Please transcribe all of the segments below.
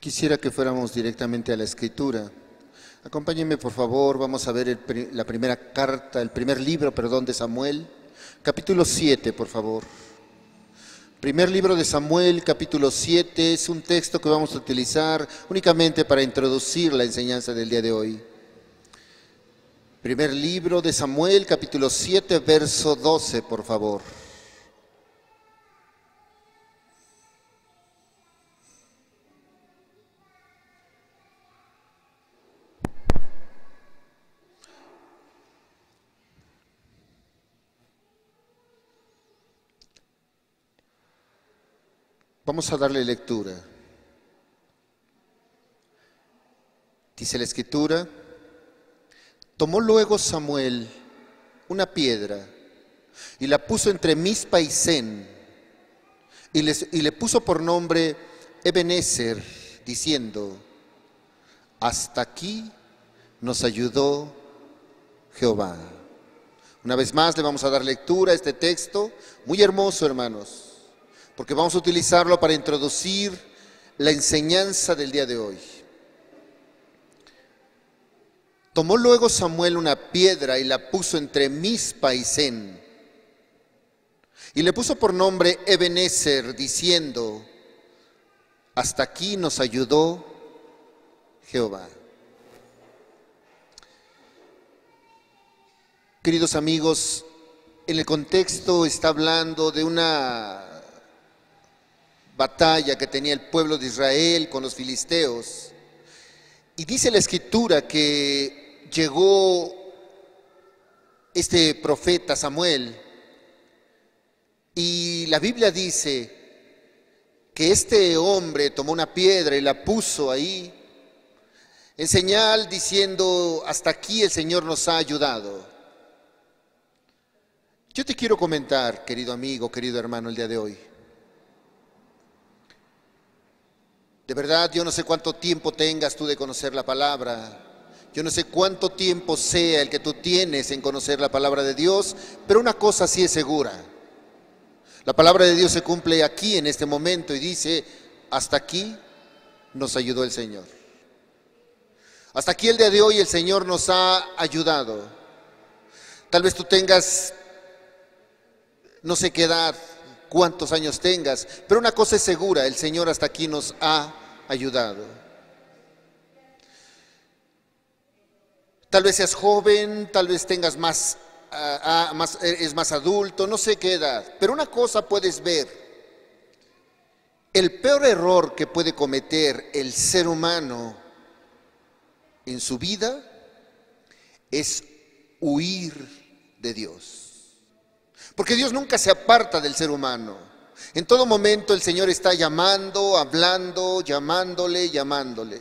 Quisiera que fuéramos directamente a la Escritura. Acompáñenme, por favor, vamos a ver la primera carta, el primer libro, perdón, de Samuel, capítulo 7, por favor. Primer libro de Samuel, capítulo 7, es un texto que vamos a utilizar únicamente para introducir la enseñanza del día de hoy. Primer libro de Samuel, capítulo 7, verso 12, por favor. Vamos a darle lectura. Dice la Escritura: tomó luego Samuel una piedra y la puso entre Mizpa y Sen, y le puso por nombre Ebenezer, diciendo: hasta aquí nos ayudó Jehová. Una vez más le vamos a dar lectura a este texto, muy hermoso, hermanos, porque vamos a utilizarlo para introducir la enseñanza del día de hoy. Tomó luego Samuel una piedra y la puso entre Mizpa y Sen, y le puso por nombre Ebenezer, diciendo: hasta aquí nos ayudó Jehová. Queridos amigos, en el contexto está hablando de una batalla que tenía el pueblo de Israel con los filisteos. Y dice la Escritura que llegó este profeta Samuel, y la Biblia dice que este hombre tomó una piedra y la puso ahí, en señal diciendo: hasta aquí el Señor nos ha ayudado. Yo te quiero comentar, querido amigo, querido hermano, el día de hoy. De verdad, yo no sé cuánto tiempo tengas tú de conocer la palabra. Yo no sé cuánto tiempo sea el que tú tienes en conocer la palabra de Dios, pero una cosa sí es segura. La palabra de Dios se cumple aquí en este momento y dice: hasta aquí nos ayudó el Señor. Hasta aquí el día de hoy el Señor nos ha ayudado. Tal vez tú tengas, no sé qué edad, cuántos años tengas, pero una cosa es segura: el Señor hasta aquí nos ha ayudado. Tal vez seas joven, tal vez tengas eres más adulto, no sé qué edad, pero una cosa puedes ver: el peor error que puede cometer el ser humano en su vida es huir de Dios. Porque Dios nunca se aparta del ser humano. En todo momento el Señor está llamando, hablando, llamándole.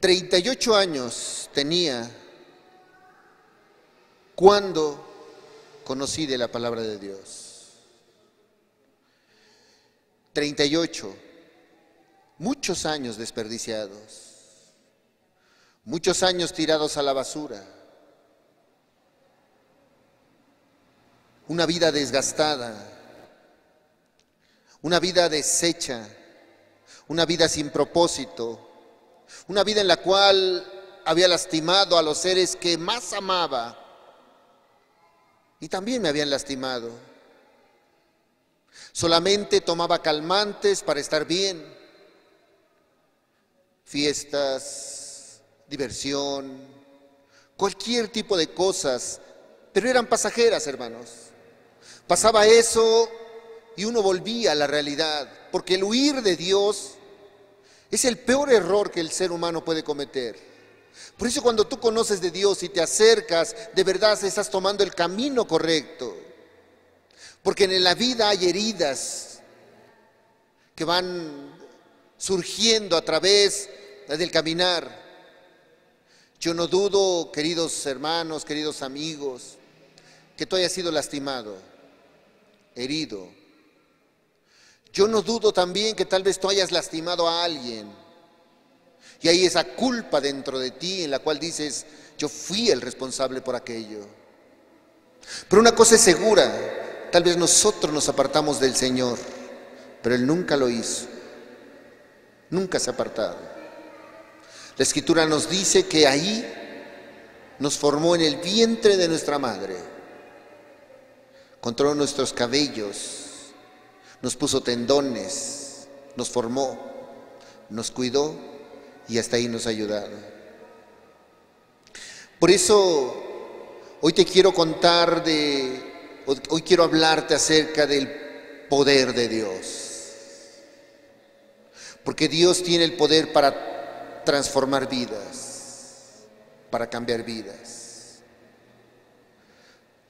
38 años tenía cuando conocí de la palabra de Dios. 38, muchos años desperdiciados, muchos años tirados a la basura. Una vida desgastada, una vida deshecha, una vida sin propósito, una vida en la cual había lastimado a los seres que más amaba y también me habían lastimado. Solamente tomaba calmantes para estar bien, fiestas, diversión, cualquier tipo de cosas, pero eran pasajeras, hermanos. Pasaba eso y uno volvía a la realidad, porque el huir de Dios es el peor error que el ser humano puede cometer. Por eso cuando tú conoces de Dios y te acercas, de verdad estás tomando el camino correcto. Porque en la vida hay heridas que van surgiendo a través del caminar. Yo no dudo, queridos hermanos, queridos amigos, que tú hayas sido lastimado, herido. Yo no dudo también que tal vez tú hayas lastimado a alguien y hay esa culpa dentro de ti en la cual dices: yo fui el responsable por aquello. Pero una cosa es segura: tal vez nosotros nos apartamos del Señor, pero Él nunca lo hizo, nunca se ha apartado. La Escritura nos dice que ahí nos formó en el vientre de nuestra madre, controló nuestros cabellos, nos puso tendones, nos formó, nos cuidó y hasta ahí nos ha ayudado. Por eso hoy te quiero contar hoy quiero hablarte acerca del poder de Dios. Porque Dios tiene el poder para transformar vidas, para cambiar vidas.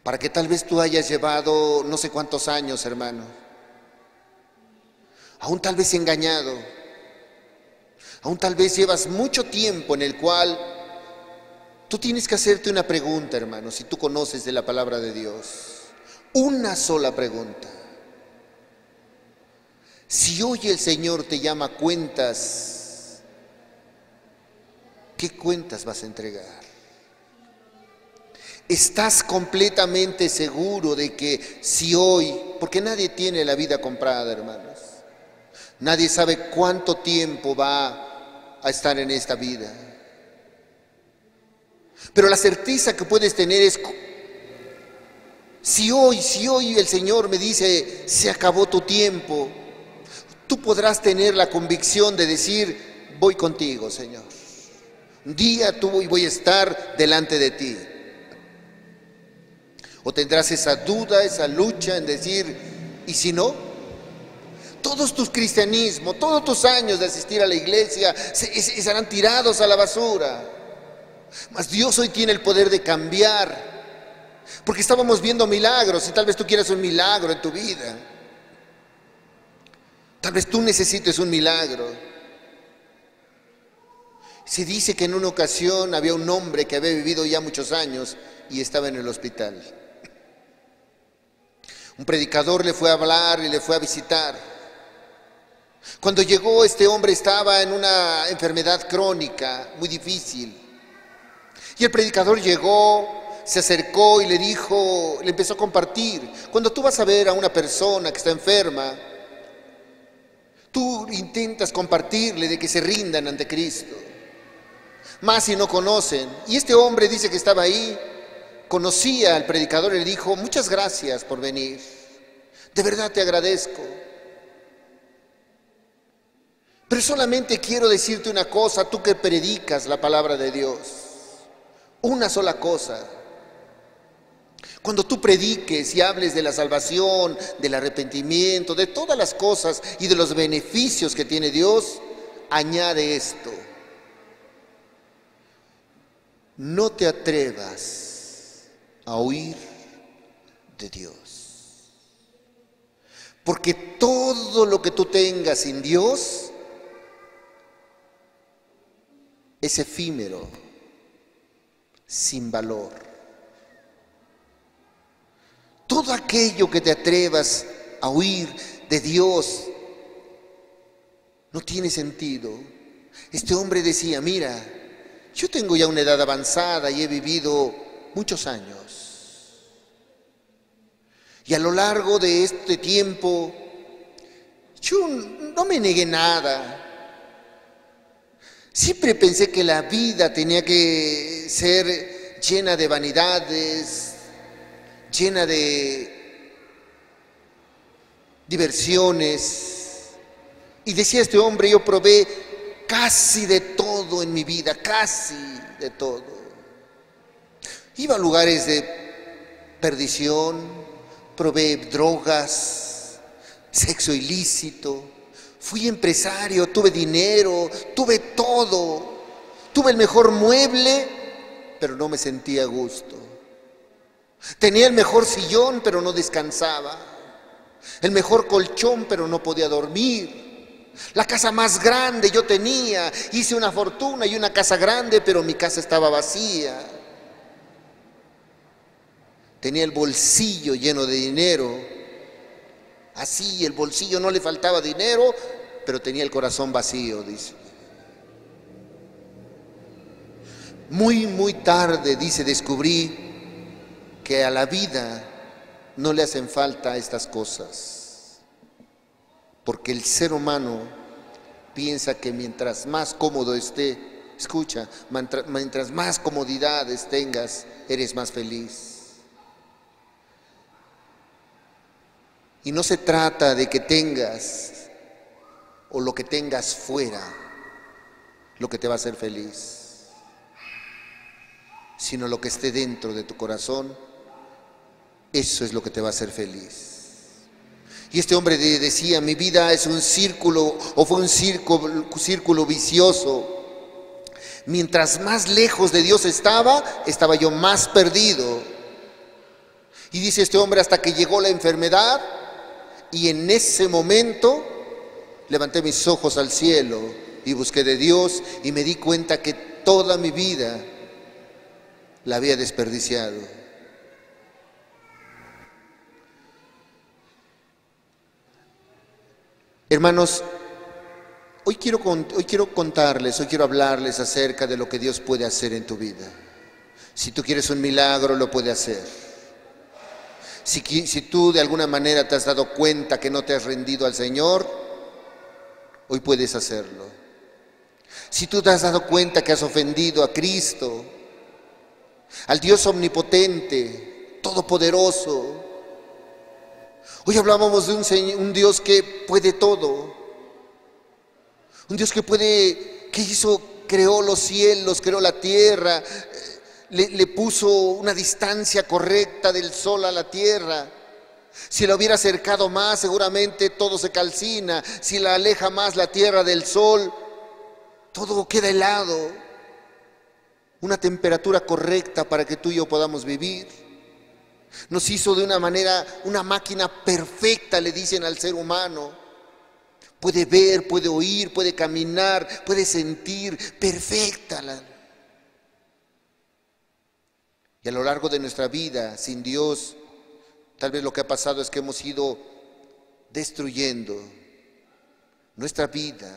Para que tal vez tú hayas llevado no sé cuántos años, hermano, aún tal vez engañado, aún tal vez llevas mucho tiempo en el cual tú tienes que hacerte una pregunta, hermano, si tú conoces de la palabra de Dios. Una sola pregunta. Si hoy el Señor te llama a cuentas, ¿qué cuentas vas a entregar? ¿Estás completamente seguro de que si hoy, porque nadie tiene la vida comprada, hermanos, nadie sabe cuánto tiempo va a estar en esta vida, pero la certeza que puedes tener es, si hoy el Señor me dice, se acabó tu tiempo, tú podrás tener la convicción de decir, voy contigo, Señor. Un día voy a estar delante de ti. O tendrás esa duda, esa lucha en decir, ¿y si no? Todos tus cristianismos, todos tus años de asistir a la iglesia serán tirados a la basura. Mas Dios hoy tiene el poder de cambiar. Porque estábamos viendo milagros y tal vez tú quieras un milagro en tu vida. Tal vez tú necesites un milagro. Se dice que en una ocasión había un hombre que había vivido ya muchos años y estaba en el hospital. Un predicador le fue a hablar y le fue a visitar. Cuando llegó, este hombre estaba en una enfermedad crónica muy difícil. Y el predicador llegó, se acercó y le dijo, le empezó a compartir. Cuando tú vas a ver a una persona que está enferma, tú intentas compartirle de que se rindan ante Cristo. Más si no conocen. Y este hombre dice que estaba ahí, conocía al predicador y le dijo, muchas gracias por venir. De verdad te agradezco. Pero solamente quiero decirte una cosa, tú que predicas la palabra de Dios. Una sola cosa. Cuando tú prediques y hables de la salvación, del arrepentimiento, de todas las cosas y de los beneficios que tiene Dios, añade esto. No te atrevas a huir de Dios. Porque todo lo que tú tengas sin Dios es efímero, sin valor. Todo aquello que te atrevas a huir de Dios no tiene sentido. Este hombre decía, mira, yo tengo ya una edad avanzada y he vivido muchos años. Y a lo largo de este tiempo, yo no me negué nada. Siempre pensé que la vida tenía que ser llena de vanidades, llena de diversiones. Y decía este hombre, yo probé casi de todo en mi vida, casi de todo. Iba a lugares de perdición, probé drogas, sexo ilícito, fui empresario, tuve dinero, tuve todo, tuve el mejor mueble, pero no me sentía a gusto. Tenía el mejor sillón, pero no descansaba. El mejor colchón, pero no podía dormir. La casa más grande yo tenía, hice una fortuna y una casa grande, pero mi casa estaba vacía. Tenía el bolsillo lleno de dinero. Así, el bolsillo no le faltaba dinero, pero tenía el corazón vacío, dice. Muy tarde, dice, descubrí que a la vida no le hacen falta estas cosas. porque el ser humano piensa que mientras más cómodo esté, escucha, mientras más comodidades tengas, eres más feliz. Y no se trata de que tengas o lo que tengas fuera lo que te va a hacer feliz, sino lo que esté dentro de tu corazón, eso es lo que te va a hacer feliz. Y este hombre decía, mi vida es un círculo, o fue un círculo vicioso. Mientras más lejos de Dios estaba yo más perdido. Y dice este hombre, hasta que llegó la enfermedad, y en ese momento levanté mis ojos al cielo y busqué de Dios y me di cuenta que toda mi vida la había desperdiciado. Hermanos, hoy quiero contarles, hoy quiero hablarles acerca de lo que Dios puede hacer en tu vida. Si tú quieres un milagro, lo puede hacer. Si tú de alguna manera te has dado cuenta que no te has rendido al Señor, hoy puedes hacerlo. Si tú te has dado cuenta que has ofendido a Cristo, al Dios omnipotente, todopoderoso, hoy hablábamos de un Dios que puede todo, un Dios que creó los cielos, creó la tierra, le puso una distancia correcta del sol a la tierra. Si la hubiera acercado más, seguramente todo se calcina. Si la aleja más la tierra del sol, todo queda helado. Una temperatura correcta para que tú y yo podamos vivir. Nos hizo de una manera, una máquina perfecta, le dicen al ser humano. Puede ver, puede oír, puede caminar, puede sentir, perfecta. Y a lo largo de nuestra vida, sin Dios, tal vez lo que ha pasado es que hemos ido destruyendo nuestra vida,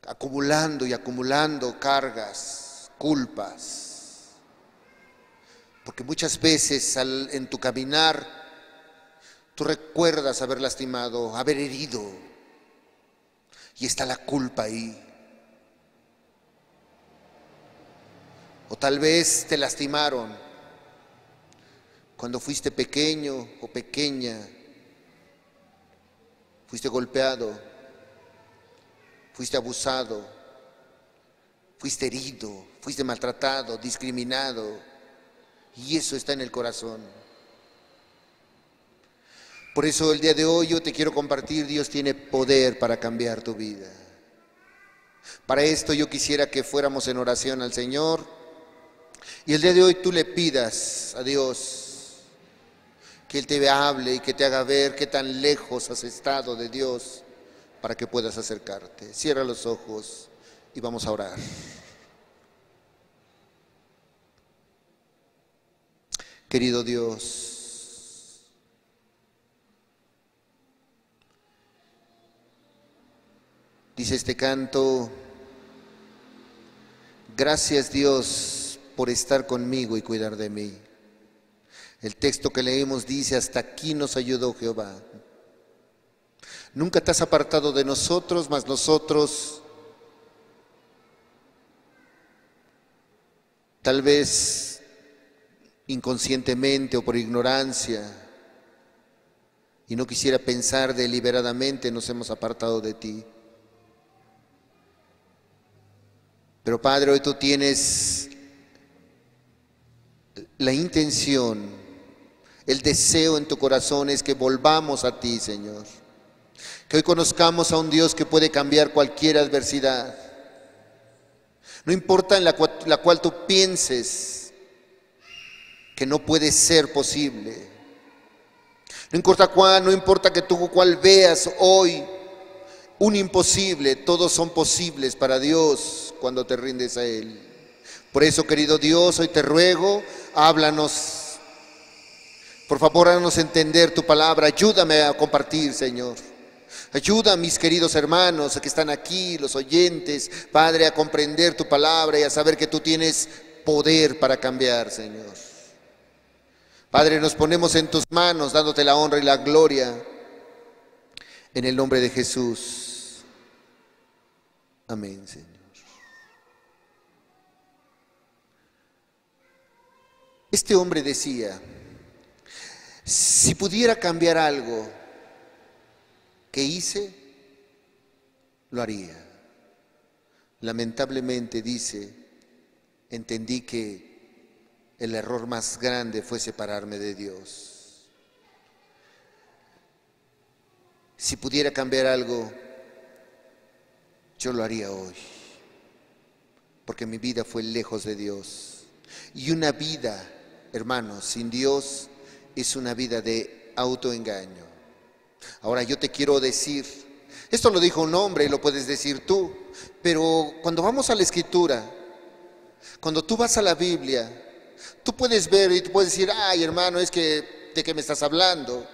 acumulando y acumulando cargas, culpas. Porque muchas veces en tu caminar, tú recuerdas haber lastimado, haber herido, y está la culpa ahí. O tal vez te lastimaron cuando fuiste pequeño o pequeña, fuiste golpeado, fuiste abusado, fuiste herido, fuiste maltratado, discriminado, y eso está en el corazón. Por eso el día de hoy yo te quiero compartir, Dios tiene poder para cambiar tu vida. Para esto yo quisiera que fuéramos en oración al Señor. Y el día de hoy tú le pidas a Dios que Él te hable y que te haga ver qué tan lejos has estado de Dios para que puedas acercarte. Cierra los ojos y vamos a orar. Querido Dios, dice este canto, gracias Dios por estar conmigo y cuidar de mí. El texto que leímos dice, hasta aquí nos ayudó Jehová. Nunca te has apartado de nosotros, mas nosotros, tal vez inconscientemente o por ignorancia, y no quisiera pensar deliberadamente, nos hemos apartado de ti. Pero Padre, hoy tú tienes la intención, el deseo en tu corazón es que volvamos a ti, Señor. Que hoy conozcamos a un Dios que puede cambiar cualquier adversidad. No importa en la cual tú pienses que no puede ser posible. No importa que tú cuál veas hoy un imposible, todos son posibles para Dios cuando te rindes a Él. Por eso, querido Dios, hoy te ruego, háblanos. Por favor, háganos entender tu palabra. Ayúdame a compartir, Señor. Ayuda a mis queridos hermanos que están aquí, los oyentes, Padre, a comprender tu palabra y a saber que tú tienes poder para cambiar, Señor. Padre, nos ponemos en tus manos, dándote la honra y la gloria. En el nombre de Jesús. Amén, Señor. Este hombre decía, si pudiera cambiar algo que hice, lo haría. Lamentablemente, dice, entendí que el error más grande fue separarme de Dios. Si pudiera cambiar algo, yo lo haría hoy, porque mi vida fue lejos de Dios. Y una vida, hermanos, sin Dios es una vida de autoengaño. Ahora yo te quiero decir, esto lo dijo un hombre y lo puedes decir tú, pero cuando vamos a la Escritura, cuando tú vas a la Biblia, tú puedes ver y tú puedes decir, ay hermano, es que ¿de qué me estás hablando?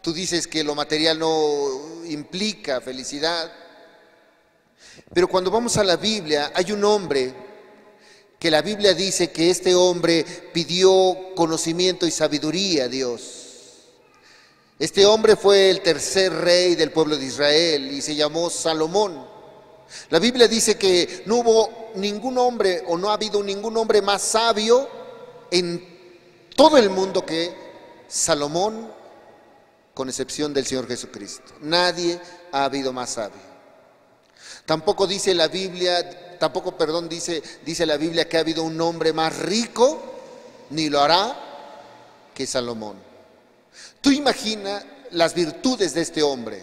Tú dices que lo material no implica felicidad. Pero cuando vamos a la Biblia, hay un hombre que la Biblia dice que este hombre pidió conocimiento y sabiduría a Dios. Este hombre fue el tercer rey del pueblo de Israel y se llamó Salomón. La Biblia dice que no hubo ningún hombre o no ha habido ningún hombre más sabio en todo el mundo que Salomón, con excepción del Señor Jesucristo. Nadie ha habido más sabio. Tampoco dice la Biblia, dice la Biblia que ha habido un hombre más rico, ni lo hará, que Salomón. Tú imagina las virtudes de este hombre.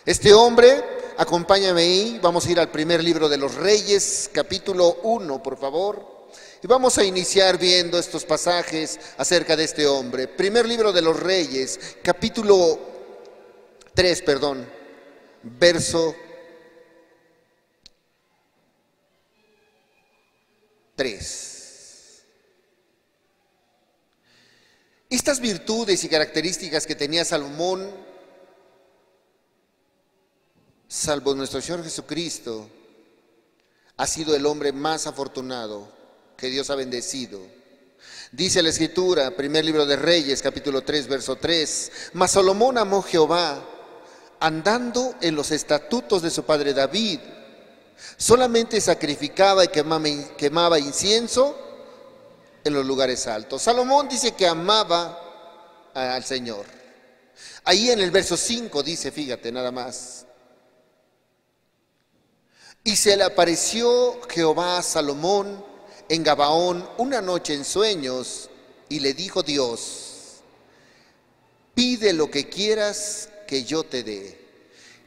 Este hombre, acompáñame ahí, vamos a ir al primer libro de los Reyes, capítulo 1, por favor. Y vamos a iniciar viendo estos pasajes acerca de este hombre. Primer libro de los Reyes, capítulo 3, verso 3. Estas virtudes y características que tenía Salomón, salvo nuestro Señor Jesucristo, ha sido el hombre más afortunado que Dios ha bendecido. Dice la Escritura, primer libro de Reyes, capítulo 3, verso 3, mas Salomón amó a Jehová, andando en los estatutos de su padre David. Solamente sacrificaba y quemaba incienso en los lugares altos. Salomón dice que amaba al Señor. Ahí en el verso 5 dice, fíjate nada más. Y se le apareció Jehová a Salomón en Gabaón una noche en sueños, y le dijo Dios, pide lo que quieras que yo te dé.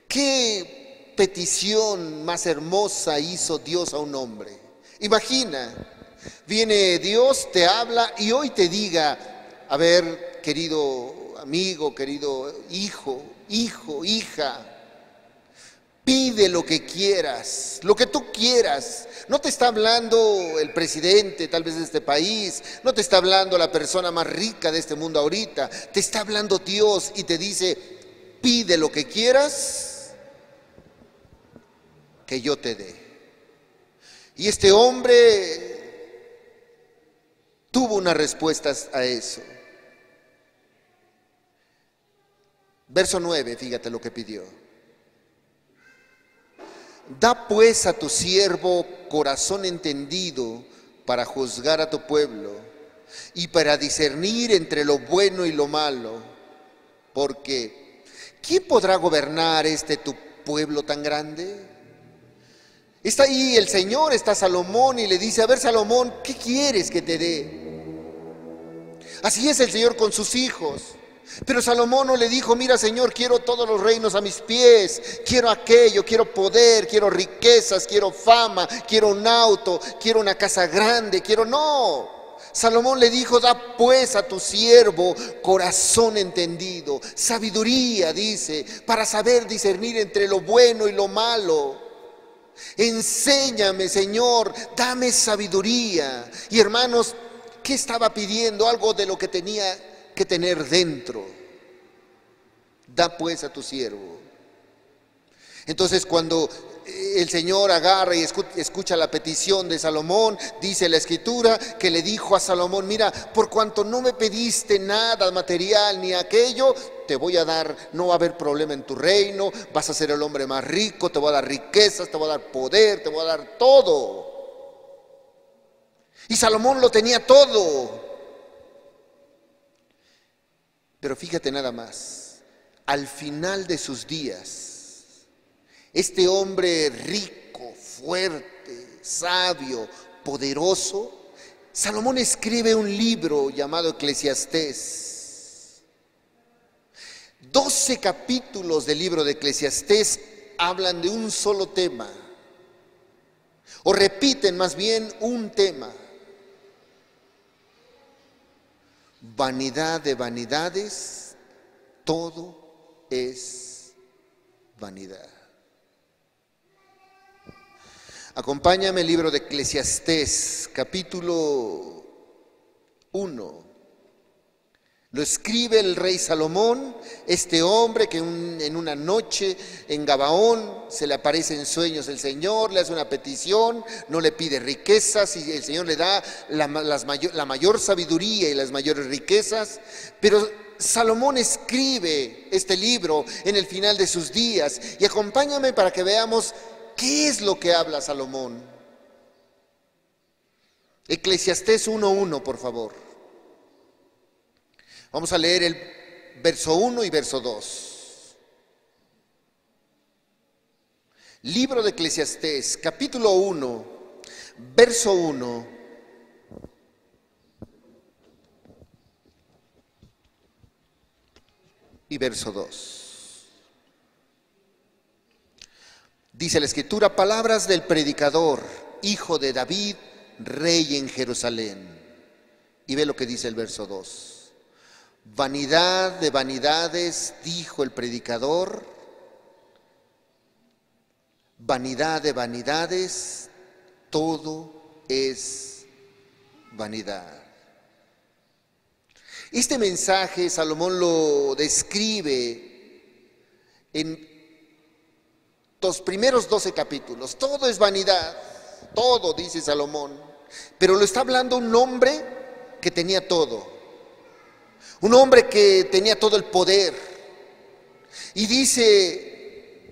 ¿Qué petición más hermosa hizo Dios a un hombre? Imagina, viene Dios, te habla y hoy te diga, a ver, querido amigo, querido hijo, hija, pide lo que quieras, lo que tú quieras. No te está hablando el presidente tal vez de este país, no te está hablando la persona más rica de este mundo ahorita, te está hablando Dios y te dice, pide lo que quieras que yo te dé. Y este hombre tuvo una respuesta a eso. Verso 9, fíjate lo que pidió. Da pues a tu siervo corazón entendido para juzgar a tu pueblo y para discernir entre lo bueno y lo malo, porque ¿quién podrá gobernar tu pueblo tan grande? Está ahí el Señor, está Salomón y le dice, a ver Salomón, ¿qué quieres que te dé? Así es el Señor con sus hijos. Pero Salomón no le dijo, mira Señor, quiero todos los reinos a mis pies, quiero aquello, quiero poder, quiero riquezas, quiero fama, quiero un auto, quiero una casa grande, no. Salomón le dijo, da pues a tu siervo corazón entendido, sabiduría, dice, para saber discernir entre lo bueno y lo malo. Enséñame, Señor, dame sabiduría. Y hermanos, ¿qué estaba pidiendo? Algo de lo que tenía que tener dentro. Da pues a tu siervo. Entonces cuando el Señor agarra y escucha la petición de Salomón, dice la Escritura que le dijo a Salomón: mira, por cuanto no me pediste nada material ni aquello, te voy a dar, no va a haber problema en tu reino, vas a ser el hombre más rico, te voy a dar riquezas, te voy a dar poder, te voy a dar todo. Y Salomón lo tenía todo. Pero fíjate nada más, al final de sus días, este hombre rico, fuerte, sabio, poderoso, Salomón escribe un libro llamado Eclesiastés. 12 capítulos del libro de Eclesiastés hablan de un solo tema, o repiten más bien un tema: vanidad de vanidades, todo es vanidad. Acompáñame al libro de Eclesiastés, capítulo 1. Lo escribe el rey Salomón, este hombre que en una noche en Gabaón se le aparece en sueños el Señor, le hace una petición, no le pide riquezas y el Señor le da la mayor sabiduría y las mayores riquezas. Pero Salomón escribe este libro en el final de sus días, y acompáñame para que veamos qué es lo que habla Salomón. Eclesiastés 1:1, por favor. Vamos a leer el verso 1 y verso 2. Libro de Eclesiastés, capítulo 1, verso 1. Y verso 2. Dice la Escritura: palabras del predicador, hijo de David, rey en Jerusalén. Y ve lo que dice el verso 2. Vanidad de vanidades, dijo el predicador, vanidad de vanidades, todo es vanidad. Este mensaje Salomón lo describe en los primeros 12 capítulos. Todo es vanidad, todo, dice Salomón. Pero lo está hablando un hombre que tenía todo. Un hombre que tenía todo el poder. Y dice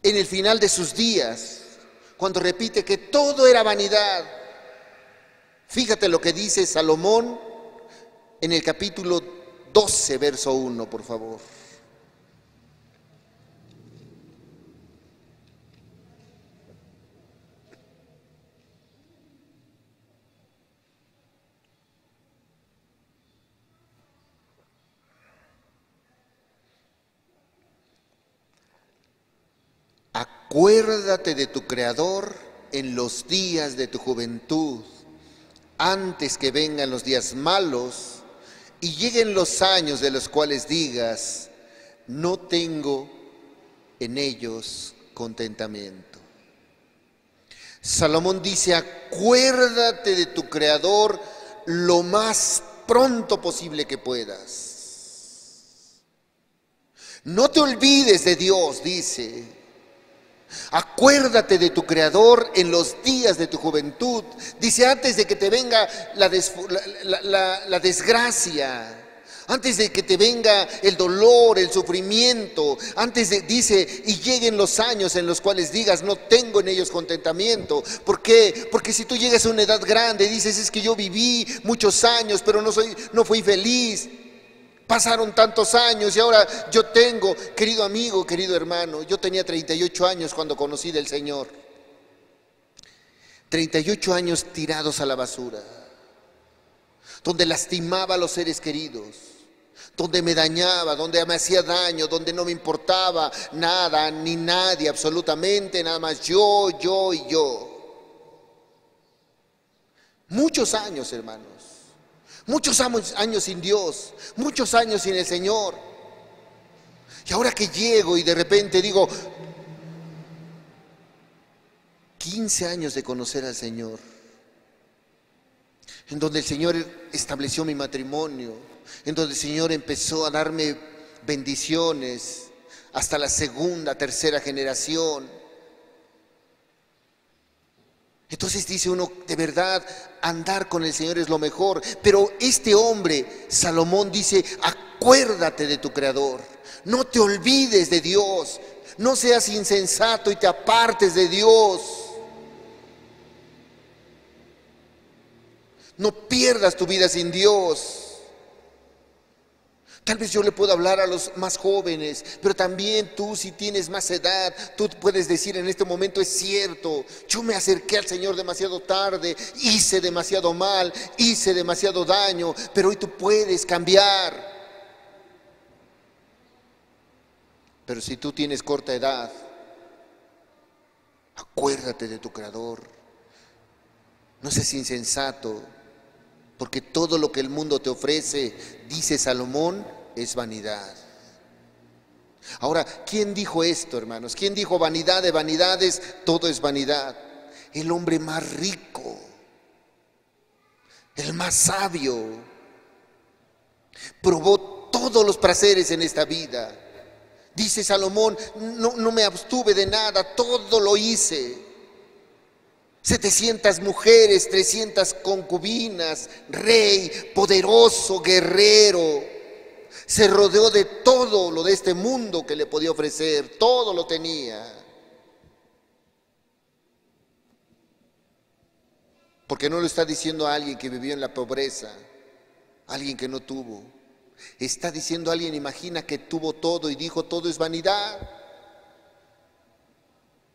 en el final de sus días, cuando repite que todo era vanidad, fíjate lo que dice Salomón en el capítulo 12, verso 1, por favor. Acuérdate de tu Creador en los días de tu juventud, antes que vengan los días malos y lleguen los años de los cuales digas: no tengo en ellos contentamiento. Salomón dice: acuérdate de tu Creador lo más pronto posible que puedas. No te olvides de Dios, dice. Acuérdate de tu Creador en los días de tu juventud. Dice: antes de que te venga la desgracia, antes de que te venga el dolor, el sufrimiento, dice, y lleguen los años en los cuales digas: no tengo en ellos contentamiento. ¿Por qué? Porque si tú llegas a una edad grande y dices: es que yo viví muchos años, pero no fui feliz. Pasaron tantos años y ahora yo tengo, querido amigo, querido hermano, yo tenía 38 años cuando conocí del Señor. 38 años tirados a la basura, donde lastimaba a los seres queridos, donde me dañaba, donde me hacía daño, donde no me importaba nada ni nadie, absolutamente, nada más yo y yo. Muchos años, hermanos. Muchos años sin Dios, muchos años sin el Señor. Y ahora que llego y de repente digo: 15 años de conocer al Señor, en donde el Señor estableció mi matrimonio, en donde el Señor empezó a darme bendiciones hasta la segunda, tercera generación. Entonces dice uno, de verdad, andar con el Señor es lo mejor. Pero este hombre, Salomón, dice, acuérdate de tu Creador. No te olvides de Dios. No seas insensato y te apartes de Dios. No pierdas tu vida sin Dios. Tal vez yo le puedo hablar a los más jóvenes, pero también tú, si tienes más edad, tú puedes decir en este momento, es cierto, yo me acerqué al Señor demasiado tarde, hice demasiado mal, hice demasiado daño, pero hoy tú puedes cambiar. Pero si tú tienes corta edad, acuérdate de tu Creador. No seas insensato, porque todo lo que el mundo te ofrece, dice Salomón, es vanidad. Ahora, ¿quién dijo esto, hermanos? ¿Quién dijo vanidad de vanidades? Todo es vanidad. El hombre más rico, el más sabio, probó todos los placeres en esta vida. Dice Salomón, no me abstuve de nada, todo lo hice. 700 mujeres, 300 concubinas, rey, poderoso, guerrero. Se rodeó de todo lo de este mundo que le podía ofrecer, todo lo tenía. Porque no lo está diciendo a alguien que vivió en la pobreza, alguien que no tuvo. Está diciendo a alguien, imagina que tuvo todo y dijo, todo es vanidad.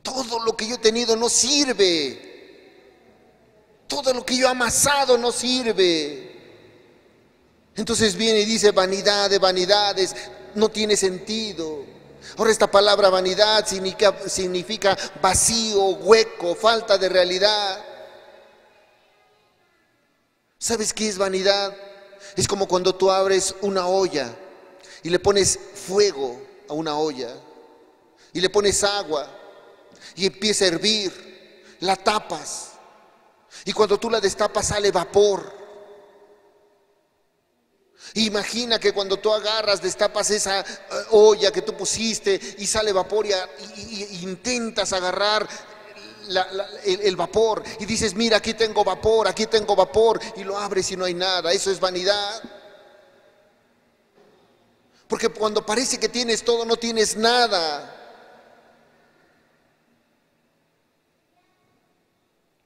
Todo lo que yo he tenido no sirve. Todo lo que yo he amasado no sirve. Entonces viene y dice, vanidad de vanidades, no tiene sentido. Ahora esta palabra vanidad significa vacío, hueco, falta de realidad. ¿Sabes qué es vanidad? Es como cuando tú abres una olla y le pones fuego a una olla y le pones agua y empieza a hervir, la tapas y cuando tú la destapas sale vapor. Imagina que cuando tú agarras, destapas esa olla que tú pusiste y sale vapor y intentas agarrar el vapor y dices, mira, aquí tengo vapor, y lo abres y no hay nada. Eso es vanidad. Porque cuando parece que tienes todo, no tienes nada.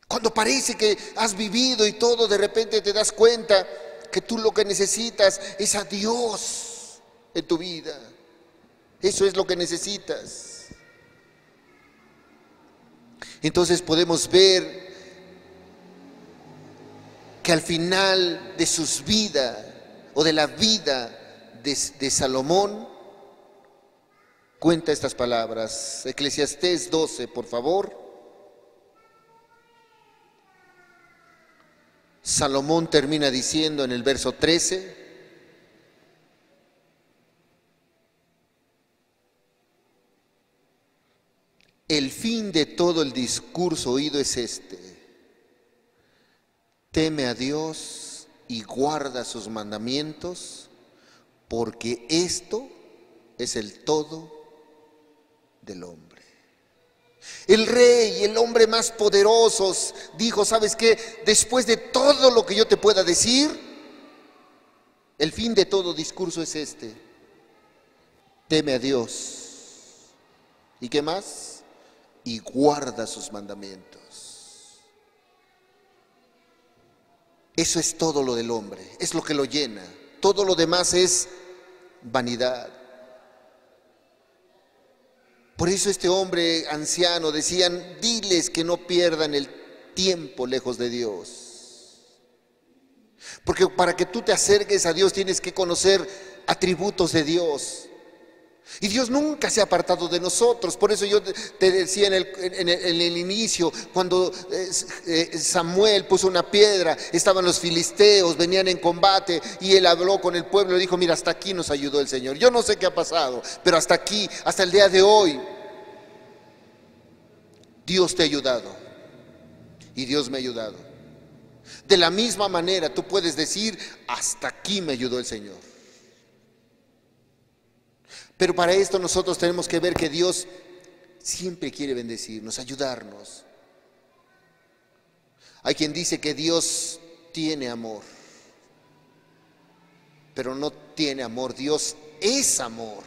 Cuando parece que has vivido y todo, de repente te das cuenta que tú lo que necesitas es a Dios en tu vida. Eso es lo que necesitas. Entonces podemos ver que al final de sus vidas o de la vida de Salomón cuenta estas palabras. Eclesiastés 12, por favor. Salomón termina diciendo en el verso 13, el fin de todo el discurso oído es este: teme a Dios y guarda sus mandamientos, porque esto es el todo del hombre. El rey, el hombre más poderoso, dijo, ¿sabes qué? Después de todo lo que yo te pueda decir, el fin de todo discurso es este: teme a Dios. ¿Y qué más? Y guarda sus mandamientos. Eso es todo lo del hombre, es lo que lo llena. Todo lo demás es vanidad. Por eso este hombre anciano decían, diles que no pierdan el tiempo lejos de Dios. Porque para que tú te acerques a Dios tienes que conocer atributos de Dios. Y Dios nunca se ha apartado de nosotros. Por eso yo te decía en el inicio, cuando Samuel puso una piedra, estaban los filisteos, venían en combate y él habló con el pueblo y dijo, mira, hasta aquí nos ayudó el Señor. Yo no sé qué ha pasado, pero hasta aquí, hasta el día de hoy, Dios te ha ayudado y Dios me ha ayudado. De la misma manera tú puedes decir, hasta aquí me ayudó el Señor. Pero para esto nosotros tenemos que ver que Dios siempre quiere bendecirnos, ayudarnos. Hay quien dice que Dios tiene amor, pero no tiene amor. Dios es amor.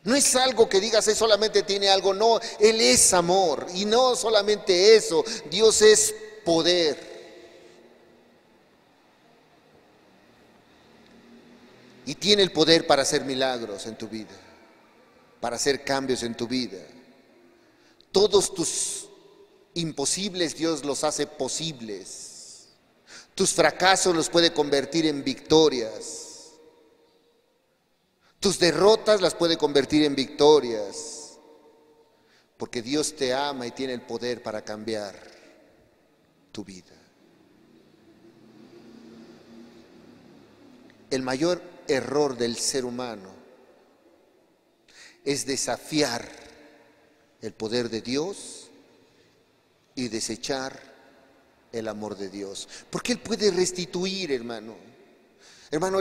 No es algo que digas, Él solamente tiene algo, no, Él es amor. Y no solamente eso, Dios es poder. Y tiene el poder para hacer milagros en tu vida, para hacer cambios en tu vida. Todos tus imposibles Dios los hace posibles. Tus fracasos los puede convertir en victorias. Tus derrotas las puede convertir en victorias. Porque Dios te ama y tiene el poder para cambiar tu vida. El mayor error del ser humano es desafiar el poder de Dios y desechar el amor de Dios. Porque Él puede restituir, hermano. Hermano,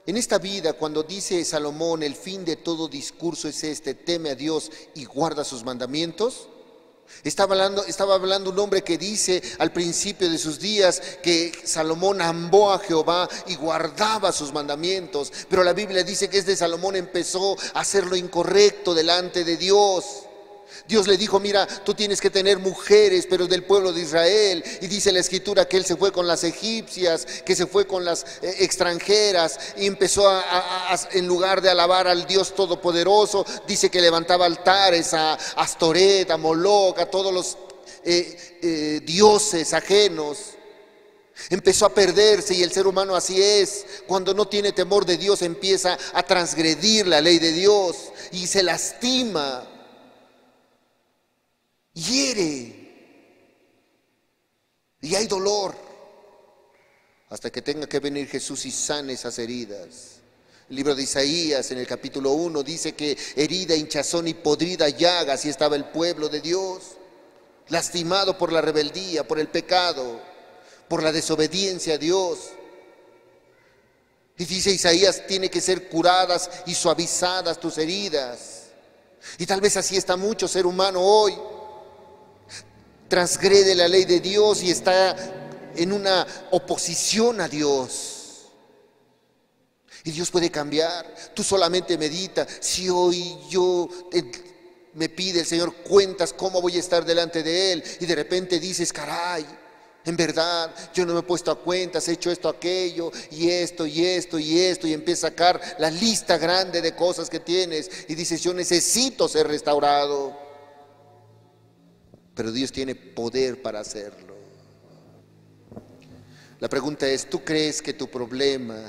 en esta vida, cuando dice Salomón, el fin de todo discurso es este: teme a Dios y guarda sus mandamientos. Estaba hablando un hombre que dice al principio de sus días que Salomón amó a Jehová y guardaba sus mandamientos. Pero la Biblia dice que Salomón empezó a hacer lo incorrecto delante de Dios. Dios le dijo: mira, tú tienes que tener mujeres, pero del pueblo de Israel. Y dice la escritura que él se fue con las egipcias, que se fue con las extranjeras, y empezó en lugar de alabar al Dios Todopoderoso, dice que levantaba altares a Astoret, a Moloc, a todos los dioses ajenos. Empezó a perderse, y el ser humano así es. Cuando no tiene temor de Dios, empieza a transgredir la ley de Dios y se lastima. Hiere y hay dolor hasta que tenga que venir Jesús y sane esas heridas. El libro de Isaías en el capítulo 1 dice que herida, hinchazón y podrida llaga, así estaba el pueblo de Dios, lastimado por la rebeldía, por el pecado, por la desobediencia a Dios. Y dice Isaías: tiene que ser curadas y suavizadas tus heridas. Y tal vez así está mucho ser humano hoy. Transgrede la ley de Dios y está en una oposición a Dios. Y Dios puede cambiar. Tú solamente medita. Si hoy me pide el Señor cuentas, ¿cómo voy a estar delante de Él? Y de repente dices: caray, en verdad yo no me he puesto a cuentas, he hecho esto, aquello, y esto, y esto, y esto. Y empieza a sacar la lista grande de cosas que tienes. Y dices: yo necesito ser restaurado. Pero Dios tiene poder para hacerlo. La pregunta es: ¿tú crees que tu problema?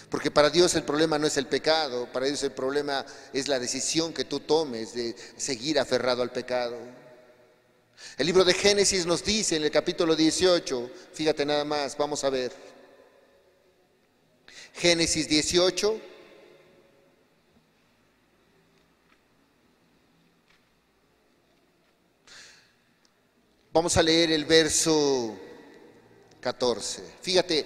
Porque para Dios el problema no es el pecado, para Dios el problema es la decisión que tú tomes de seguir aferrado al pecado. El libro de Génesis nos dice en el capítulo 18, fíjate nada más, vamos a ver. Génesis 18. Vamos a leer el verso 14. Fíjate,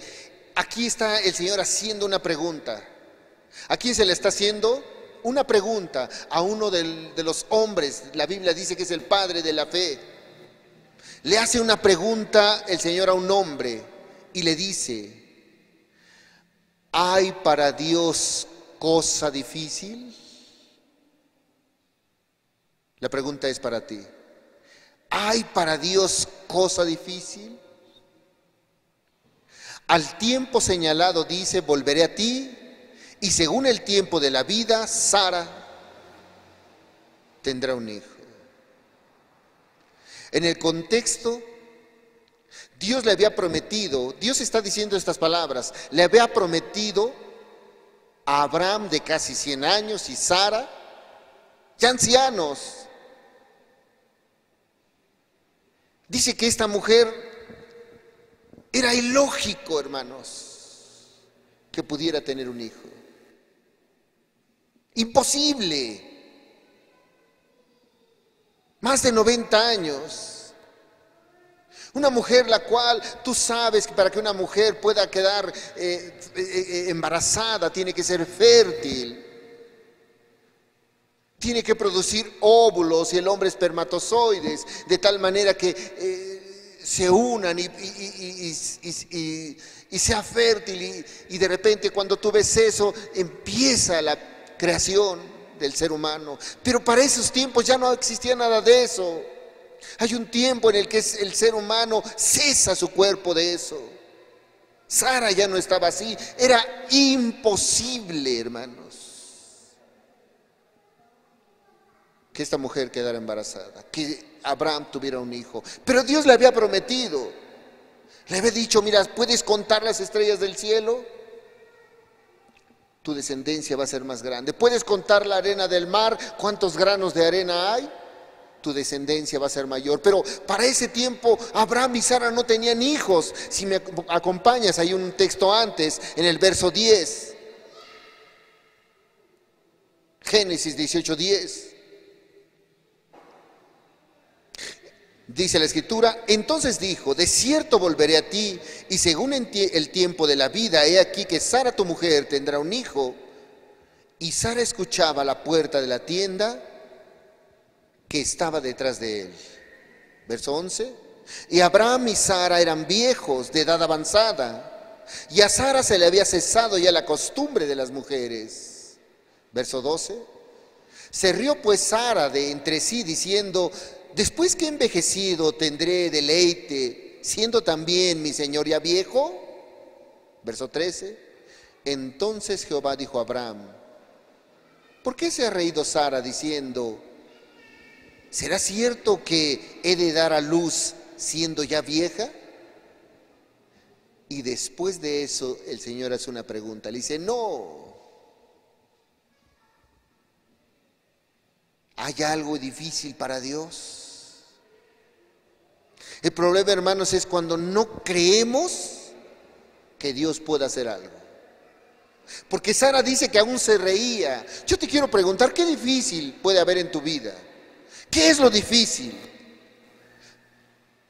aquí está el Señor haciendo una pregunta. ¿A quién se le está haciendo? Una pregunta a uno de los hombres. La Biblia dice que es el padre de la fe. Le hace una pregunta el Señor a un hombre y le dice: ¿hay para Dios cosa difícil? La pregunta es para ti. ¿Hay para Dios cosa difícil? Al tiempo señalado dice: volveré a ti, y según el tiempo de la vida, Sara tendrá un hijo. En el contexto, Dios le había prometido, Dios está diciendo estas palabras, le había prometido a Abraham de casi 100 años y Sara, ya ancianos. Dice que esta mujer era ilógico, hermanos, que pudiera tener un hijo. Imposible. Más de 90 años. Una mujer la cual tú sabes que para que una mujer pueda quedar embarazada tiene que ser fértil. tiene que producir óvulos y el hombre espermatozoides, de tal manera que se unan y sea fértil, y de repente cuando tú ves eso empieza la creación del ser humano. Pero para esos tiempos ya no existía nada de eso. Hay un tiempo en el que el ser humano cesa su cuerpo de eso. Sara ya no estaba así, era imposible, hermanos, que esta mujer quedara embarazada, que Abraham tuviera un hijo. Pero Dios le había prometido, le había dicho: mira, ¿puedes contar las estrellas del cielo? Tu descendencia va a ser más grande. ¿Puedes contar la arena del mar? ¿Cuántos granos de arena hay? Tu descendencia va a ser mayor. Pero para ese tiempo Abraham y Sara no tenían hijos. Si me acompañas, hay un texto antes, en el verso 10. Génesis 18:10. Dice la escritura: entonces dijo: de cierto volveré a ti, y según el tiempo de la vida, he aquí que Sara tu mujer tendrá un hijo. Y Sara escuchaba a la puerta de la tienda que estaba detrás de él. Verso 11. Y Abraham y Sara eran viejos, de edad avanzada, y a Sara se le había cesado ya la costumbre de las mujeres. Verso 12. Se rió pues Sara de entre sí, diciendo: después que he envejecido tendré deleite, siendo también mi señor ya viejo. Verso 13. Entonces Jehová dijo a Abraham: ¿por qué se ha reído Sara diciendo: ¿será cierto que he de dar a luz siendo ya vieja? Y después de eso el Señor hace una pregunta, le dice: no, ¿hay algo difícil para Dios? El problema, hermanos, es cuando no creemos que Dios pueda hacer algo. Porque Sara dice que aún se reía. Yo te quiero preguntar, ¿qué difícil puede haber en tu vida? ¿Qué es lo difícil?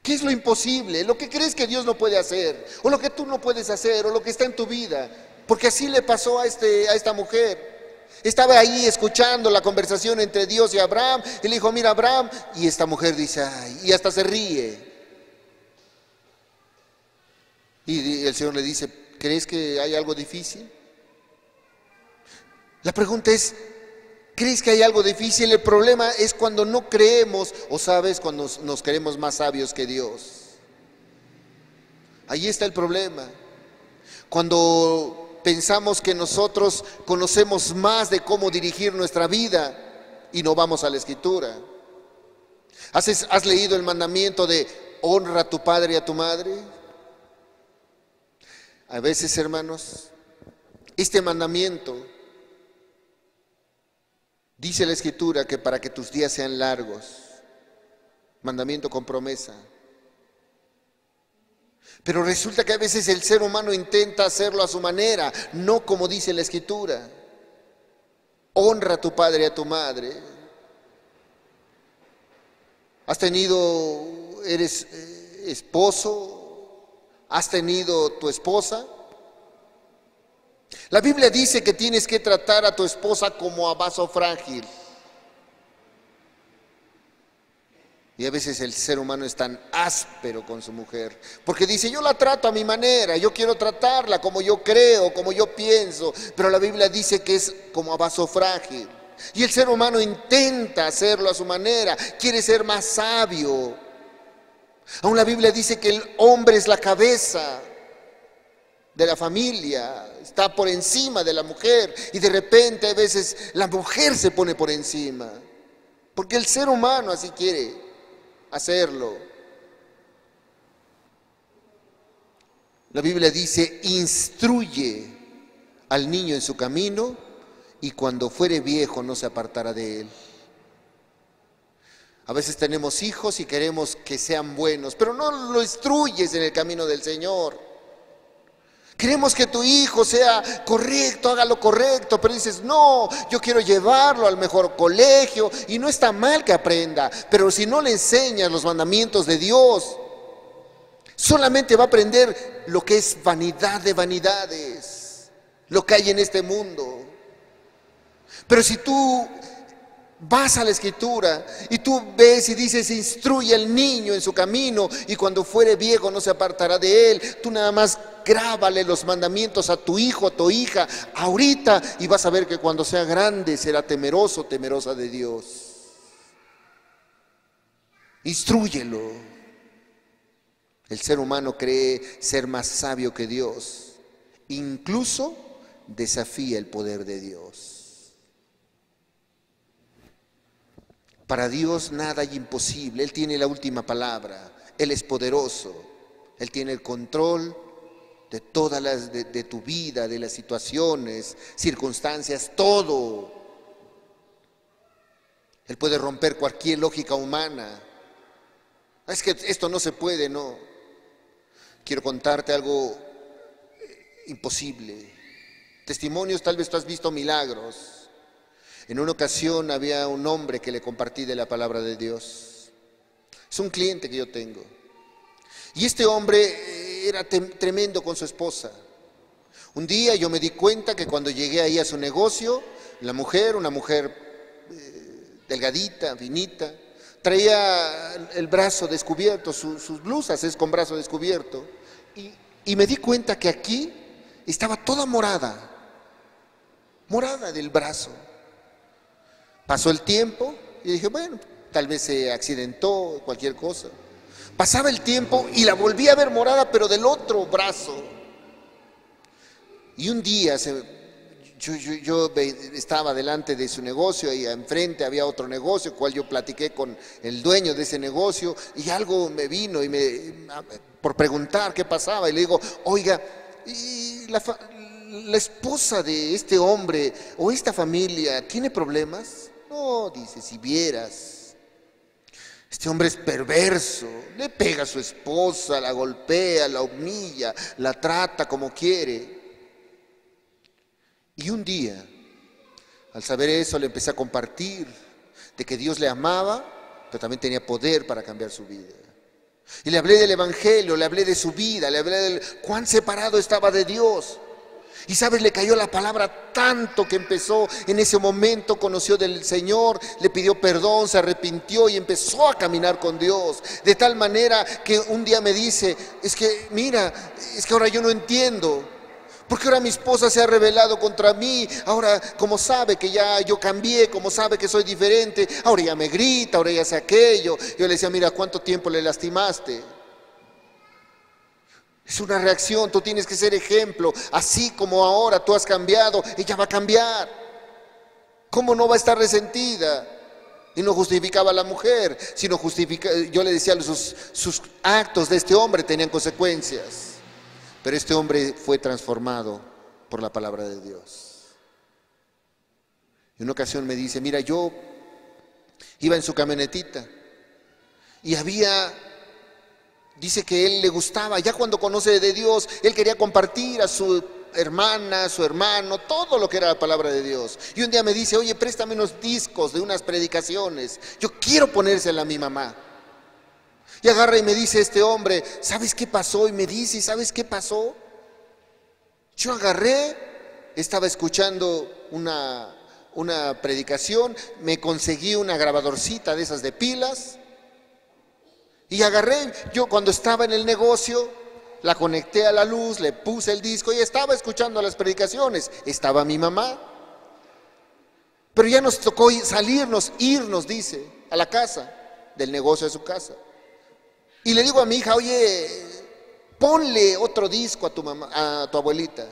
¿Qué es lo imposible? Lo que crees que Dios no puede hacer, o lo que tú no puedes hacer, o lo que está en tu vida. Porque así le pasó a esta mujer. Estaba ahí escuchando la conversación entre Dios y Abraham, y le dijo: mira, Abraham, y esta mujer dice: ay, y hasta se ríe. Y el Señor le dice: ¿crees que hay algo difícil? La pregunta es: ¿crees que hay algo difícil? El problema es cuando no creemos, o sabes, cuando nos creemos más sabios que Dios. Ahí está el problema. Cuando pensamos que nosotros conocemos más de cómo dirigir nuestra vida y no vamos a la Escritura. ¿Has leído el mandamiento de honra a tu padre y a tu madre? A veces, hermanos, este mandamiento dice la Escritura que para que tus días sean largos, mandamiento con promesa. Pero resulta que a veces el ser humano intenta hacerlo a su manera, no como dice la Escritura. Honra a tu padre y a tu madre. ¿Eres esposo? ¿Has tenido tu esposa? La Biblia dice que tienes que tratar a tu esposa como a vaso frágil. Y a veces el ser humano es tan áspero con su mujer, porque dice: yo la trato a mi manera, yo quiero tratarla como yo creo, como yo pienso. Pero la Biblia dice que es como a vaso frágil. Y el ser humano intenta hacerlo a su manera, quiere ser más sabio. Aún la Biblia dice que el hombre es la cabeza de la familia, está por encima de la mujer, y de repente a veces la mujer se pone por encima, porque el ser humano así quiere hacerlo. La Biblia dice: instruye al niño en su camino, y cuando fuere viejo no se apartará de él. A veces tenemos hijos y queremos que sean buenos, pero no lo instruyes en el camino del Señor. Queremos que tu hijo sea correcto, haga lo correcto, pero dices: no, yo quiero llevarlo al mejor colegio, y no está mal que aprenda, pero si no le enseñas los mandamientos de Dios, solamente va a aprender lo que es vanidad de vanidades, lo que hay en este mundo. Pero si tú Vas a la Escritura y tú ves y dices, instruye al niño en su camino y cuando fuere viejo no se apartará de él. Tú nada más grábale los mandamientos a tu hijo, a tu hija, ahorita, y vas a ver que cuando sea grande será temeroso, temerosa de Dios. Instrúyelo. El ser humano cree ser más sabio que Dios, incluso desafía el poder de Dios. Para Dios nada hay imposible. Él tiene la última palabra. Él es poderoso. Él tiene el control de todas las de tu vida, de las situaciones, circunstancias, todo. Él puede romper cualquier lógica humana. Es que esto no se puede, no. Quiero contarte algo imposible. Testimonios, tal vez tú has visto milagros. En una ocasión había un hombre que le compartí de la palabra de Dios. Es un cliente que yo tengo. Y este hombre era tremendo con su esposa. Un día yo me di cuenta que cuando llegué ahí a su negocio, la mujer, una mujer delgadita, finita, traía el brazo descubierto, sus blusas es con brazo descubierto. Y me di cuenta que aquí estaba toda morada del brazo. Pasó el tiempo y dije, bueno, tal vez se accidentó, cualquier cosa. Pasaba el tiempo y la volví a ver morada, pero del otro brazo. Y un día yo estaba delante de su negocio y enfrente había otro negocio, cual yo platiqué con el dueño de ese negocio y algo me vino por preguntar qué pasaba. Y le digo, oiga, ¿y la esposa de este hombre o esta familia tiene problemas? No, dice, si vieras, este hombre es perverso, le pega a su esposa, la golpea, la humilla, la trata como quiere. Y un día, al saber eso, le empecé a compartir de que Dios le amaba, pero también tenía poder para cambiar su vida. Y le hablé del Evangelio, le hablé de su vida, le hablé de cuán separado estaba de Dios. Y sabes, le cayó la palabra tanto que empezó en ese momento, conoció del Señor, le pidió perdón, se arrepintió y empezó a caminar con Dios. De tal manera que un día me dice, es que mira, es que ahora yo no entiendo. Porque ahora mi esposa se ha rebelado contra mí, ahora como sabe que ya yo cambié, como sabe que soy diferente, ahora ya me grita, ahora ya hace aquello. Yo le decía, mira, ¿cuánto tiempo le lastimaste? Es una reacción, tú tienes que ser ejemplo. Así como ahora tú has cambiado, ella va a cambiar. ¿Cómo no va a estar resentida? Y no justificaba a la mujer, sino yo le decía, sus actos de este hombre tenían consecuencias. Pero este hombre fue transformado por la palabra de Dios. En una ocasión me dice, mira, yo iba en su camionetita y dice que él le gustaba, ya cuando conoce de Dios, él quería compartir a su hermana, a su hermano, todo lo que era la palabra de Dios. Y un día me dice, oye, préstame unos discos de unas predicaciones, yo quiero ponérsela a mi mamá. Y agarra y me dice este hombre, ¿sabes qué pasó? Y me dice, ¿sabes qué pasó? Yo agarré, estaba escuchando una predicación, me conseguí una grabadorcita de esas de pilas, y agarré, yo cuando estaba en el negocio, la conecté a la luz, le puse el disco y estaba escuchando las predicaciones. Estaba mi mamá. Pero ya nos tocó irnos, dice, a la casa, del negocio a su casa. Y le digo a mi hija, oye, ponle otro disco a tu mamá, a tu abuelita.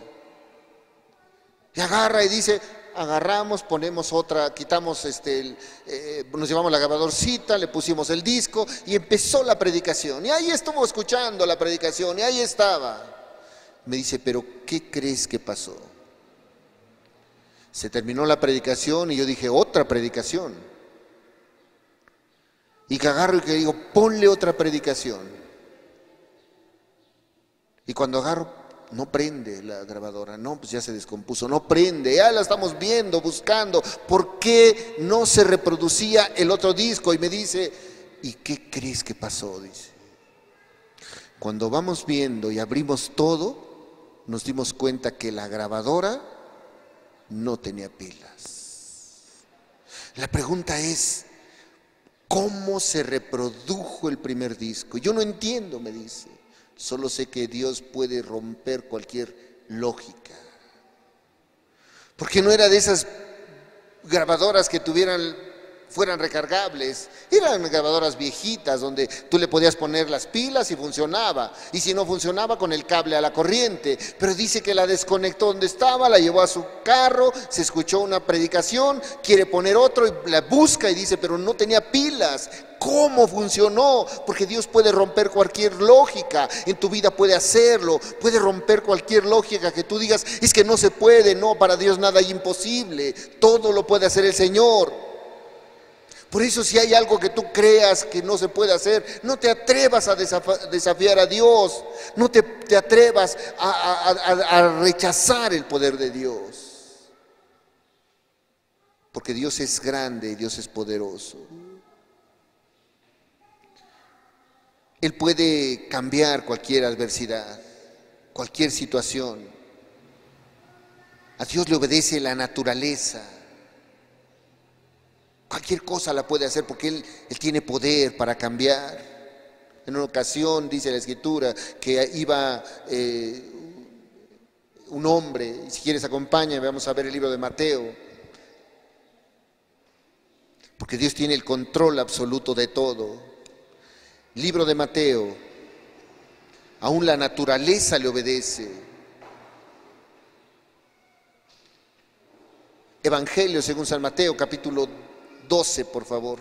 Y agarra y dice, agarramos, ponemos otra, quitamos nos llevamos la grabadorcita, le pusimos el disco y empezó la predicación. Y ahí estuvo escuchando la predicación y ahí estaba. Me dice, pero ¿qué crees que pasó? Se terminó la predicación y yo dije, otra predicación. Y que agarro y que digo, ponle otra predicación. Y cuando agarro, no prende la grabadora, no, pues ya se descompuso, no prende, ya la estamos viendo, buscando, ¿por qué no se reproducía el otro disco? Y me dice, ¿y qué crees que pasó? Dice, cuando vamos viendo y abrimos todo, nos dimos cuenta que la grabadora no tenía pilas. La pregunta es, ¿cómo se reprodujo el primer disco? Yo no entiendo, me dice. Solo sé que Dios puede romper cualquier lógica. Porque no era de esas grabadoras que fueran recargables. Eran grabadoras viejitas donde tú le podías poner las pilas y funcionaba. Y si no funcionaba, con el cable a la corriente. Pero dice que la desconectó donde estaba, la llevó a su carro, se escuchó una predicación, quiere poner otro y la busca y dice, pero no tenía pilas. ¿Cómo funcionó? Porque Dios puede romper cualquier lógica, en tu vida puede hacerlo, puede romper cualquier lógica que tú digas, es que no se puede, no, para Dios nada es imposible, todo lo puede hacer el Señor. Por eso si hay algo que tú creas que no se puede hacer, no te atrevas a desafiar a Dios, no te atrevas a rechazar el poder de Dios. Porque Dios es grande y Dios es poderoso. Él puede cambiar cualquier adversidad, cualquier situación. A Dios le obedece la naturaleza. Cualquier cosa la puede hacer porque Él tiene poder para cambiar. En una ocasión dice la Escritura que iba un hombre, y si quieres acompáñame, vamos a ver el libro de Mateo. Porque Dios tiene el control absoluto de todo. Libro de Mateo, aún la naturaleza le obedece. Evangelio según San Mateo, capítulo 12, por favor.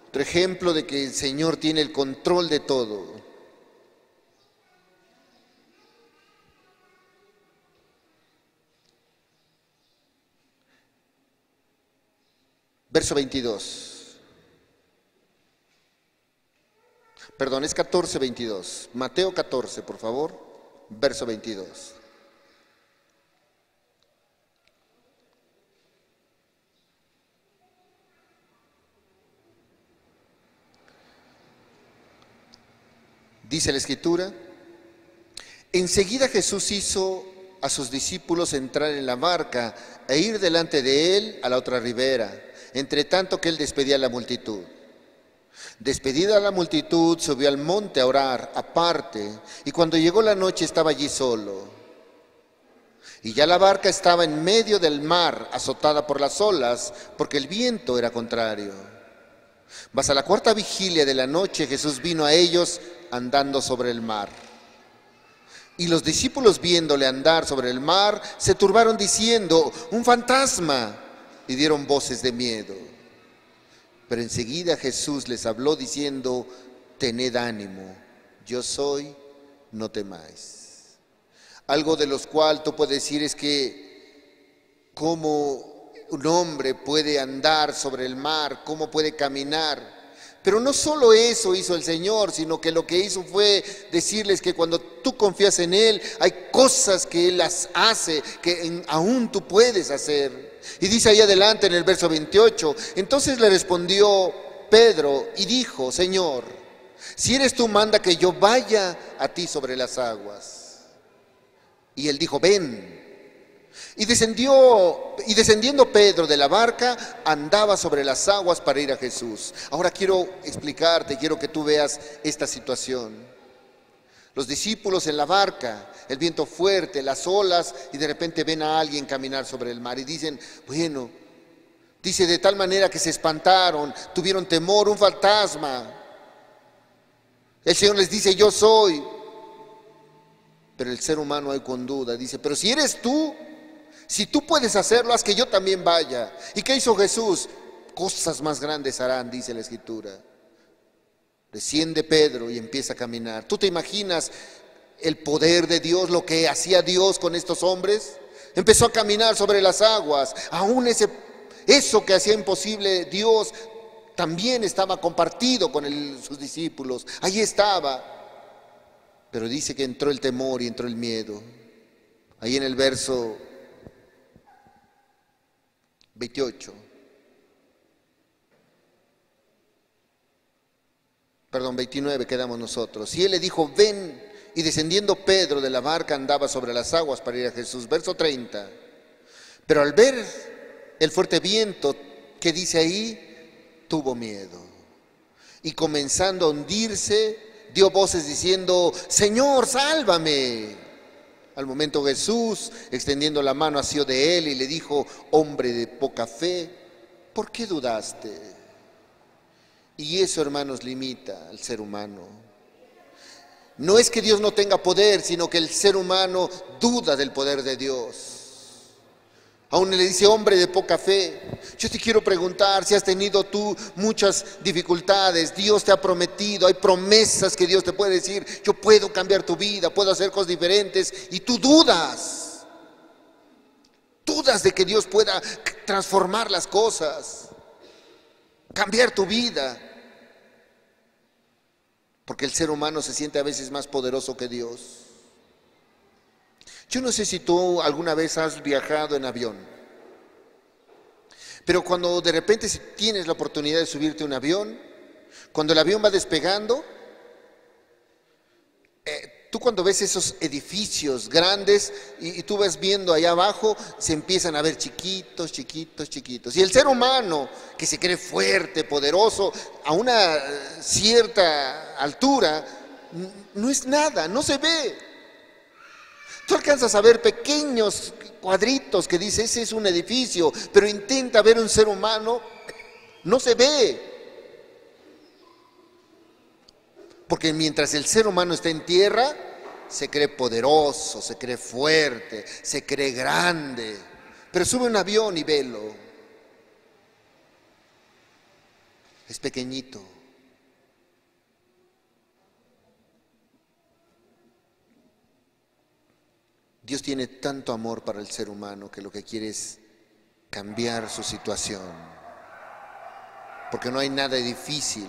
Otro ejemplo de que el Señor tiene el control de todo. Verso 22. Perdón, es 14, 22. Mateo 14, por favor. Verso 22. Dice la Escritura, enseguida Jesús hizo a sus discípulos entrar en la barca e ir delante de él a la otra ribera, entre tanto que él despedía a la multitud. Despedida la multitud, subió al monte a orar aparte, y cuando llegó la noche estaba allí solo. Y ya la barca estaba en medio del mar, azotada por las olas, porque el viento era contrario. Mas a la cuarta vigilia de la noche Jesús vino a ellos andando sobre el mar. Y los discípulos, viéndole andar sobre el mar, se turbaron diciendo, un fantasma, y dieron voces de miedo. Pero enseguida Jesús les habló diciendo, tened ánimo, yo soy, no temáis. Algo de los cual tú puedes decir es que cómo un hombre puede andar sobre el mar, cómo puede caminar. Pero no solo eso hizo el Señor, sino que lo que hizo fue decirles que cuando tú confías en Él, hay cosas que Él las hace, que aún tú puedes hacer. Y dice ahí adelante en el verso 28, entonces le respondió Pedro y dijo, Señor, si eres tú, manda que yo vaya a ti sobre las aguas. Y él dijo, ven. Y descendiendo Pedro de la barca, andaba sobre las aguas para ir a Jesús. Ahora quiero explicarte, quiero que tú veas esta situación. Los discípulos en la barca, el viento fuerte, las olas, y de repente ven a alguien caminar sobre el mar y dicen, bueno, dice de tal manera que se espantaron, tuvieron temor, un fantasma. El Señor les dice, yo soy. Pero el ser humano hay con duda, dice, pero si eres tú, si tú puedes hacerlo, haz que yo también vaya. ¿Y qué hizo Jesús? Cosas más grandes harán, dice la Escritura. Desciende Pedro y empieza a caminar. ¿Tú te imaginas el poder de Dios, lo que hacía Dios con estos hombres? Empezó a caminar sobre las aguas. Aún eso que hacía imposible Dios también estaba compartido con sus discípulos. Allí estaba. Pero dice que entró el temor y entró el miedo. Ahí en el verso 28. Perdón, 29 quedamos nosotros. Y él le dijo, ven. y descendiendo Pedro de la barca andaba sobre las aguas para ir a Jesús. Verso 30. Pero al ver el fuerte viento, que dice ahí, tuvo miedo. Y comenzando a hundirse, dio voces diciendo: Señor, sálvame. Al momento Jesús, extendiendo la mano, asió de él y le dijo: hombre de poca fe, ¿por qué dudaste? Y eso, hermanos, limita al ser humano. No es que Dios no tenga poder, sino que el ser humano duda del poder de Dios. Aún le dice: hombre de poca fe. Yo te quiero preguntar si has tenido tú muchas dificultades. Dios te ha prometido, hay promesas que Dios te puede decir: yo puedo cambiar tu vida, puedo hacer cosas diferentes, y tú dudas. Dudas de que Dios pueda transformar las cosas, cambiar tu vida. Porque el ser humano se siente a veces más poderoso que Dios. Yo no sé si tú alguna vez has viajado en avión, pero cuando de repente tienes la oportunidad de subirte a un avión, cuando el avión va despegando, tú cuando ves esos edificios grandes y tú vas viendo allá abajo, se empiezan a ver chiquitos, chiquitos, chiquitos. Y el ser humano, que se cree fuerte, poderoso, a una cierta altura, no es nada, no se ve. Tú alcanzas a ver pequeños cuadritos que dice: ese es un edificio, pero intenta ver un ser humano, no se ve. Porque mientras el ser humano está en tierra, se cree poderoso, se cree fuerte, se cree grande. Pero sube un avión y velo, es pequeñito. Dios tiene tanto amor para el ser humano que lo que quiere es cambiar su situación. Porque no hay nada difícil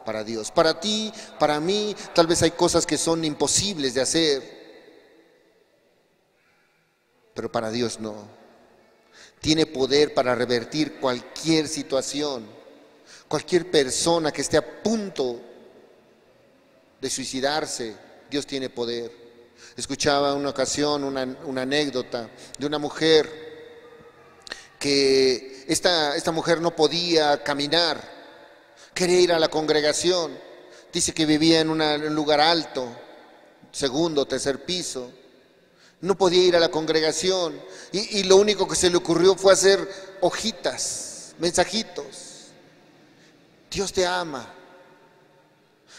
para Dios. Para ti, para mí, tal vez hay cosas que son imposibles de hacer, pero para Dios no. Tiene poder para revertir cualquier situación. Cualquier persona que esté a punto de suicidarse, Dios tiene poder. Escuchaba una ocasión una anécdota de una mujer que esta mujer no podía caminar, quería ir a la congregación. Dice que vivía en un lugar alto, segundo o tercer piso. No podía ir a la congregación y lo único que se le ocurrió fue hacer hojitas, mensajitos. Dios te ama.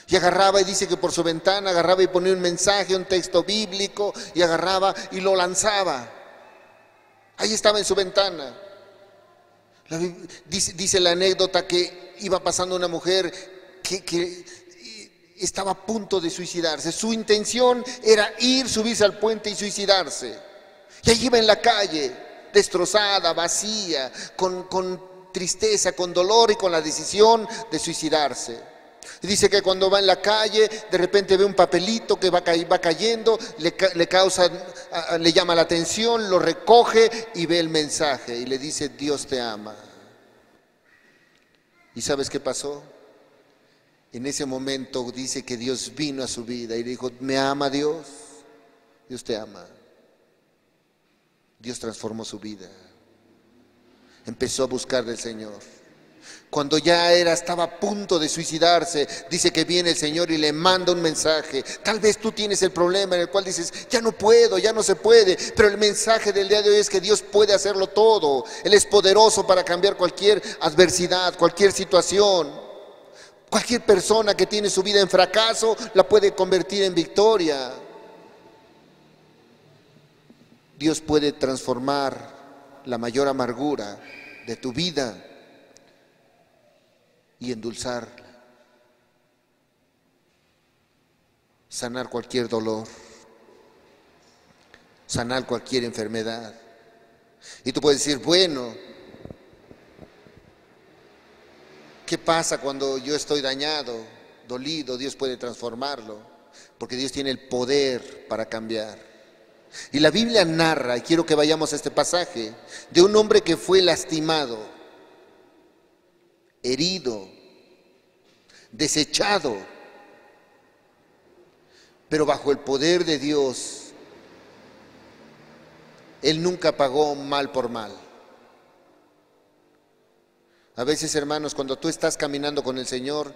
Y agarraba, y dice que por su ventana agarraba y ponía un mensaje, un texto bíblico, y agarraba y lo lanzaba. Ahí estaba en su ventana. Dice la anécdota que iba pasando una mujer que estaba a punto de suicidarse. Su intención era subirse al puente y suicidarse. Y ahí iba en la calle, destrozada, vacía, con tristeza, con dolor y con la decisión de suicidarse. Dice que cuando va en la calle, de repente ve un papelito que va cayendo, le llama la atención, lo recoge y ve el mensaje y le dice: Dios te ama. ¿Y sabes qué pasó? En ese momento dice que Dios vino a su vida y le dijo: ¿me ama Dios? Dios te ama. Dios transformó su vida. Empezó a buscar del Señor. Cuando ya estaba a punto de suicidarse, dice que viene el Señor y le manda un mensaje. Tal vez tú tienes el problema en el cual dices: ya no puedo, ya no se puede. Pero el mensaje del día de hoy es que Dios puede hacerlo todo. Él es poderoso para cambiar cualquier adversidad, cualquier situación. Cualquier persona que tiene su vida en fracaso la puede convertir en victoria. Dios puede transformar la mayor amargura de tu vida y endulzarla, sanar cualquier dolor, sanar cualquier enfermedad. Y tú puedes decir: bueno, ¿qué pasa cuando yo estoy dañado, dolido? Dios puede transformarlo, porque Dios tiene el poder para cambiar. Y la Biblia narra, y quiero que vayamos a este pasaje, de un hombre que fue lastimado, herido, desechado, pero bajo el poder de Dios, Él nunca pagó mal por mal. A veces, hermanos, cuando tú estás caminando con el Señor,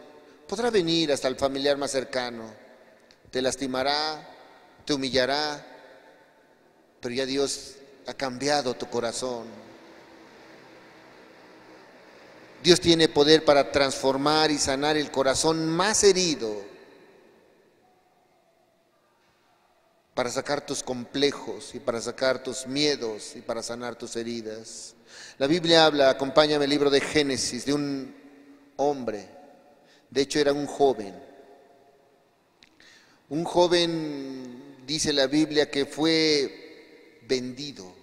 podrá venir hasta el familiar más cercano, te lastimará, te humillará, pero ya Dios ha cambiado tu corazón. Dios tiene poder para transformar y sanar el corazón más herido, para sacar tus complejos y para sacar tus miedos y para sanar tus heridas. La Biblia habla, acompáñame, el libro de Génesis, de un hombre, de hecho era un joven. Un joven, dice la Biblia, que fue vendido.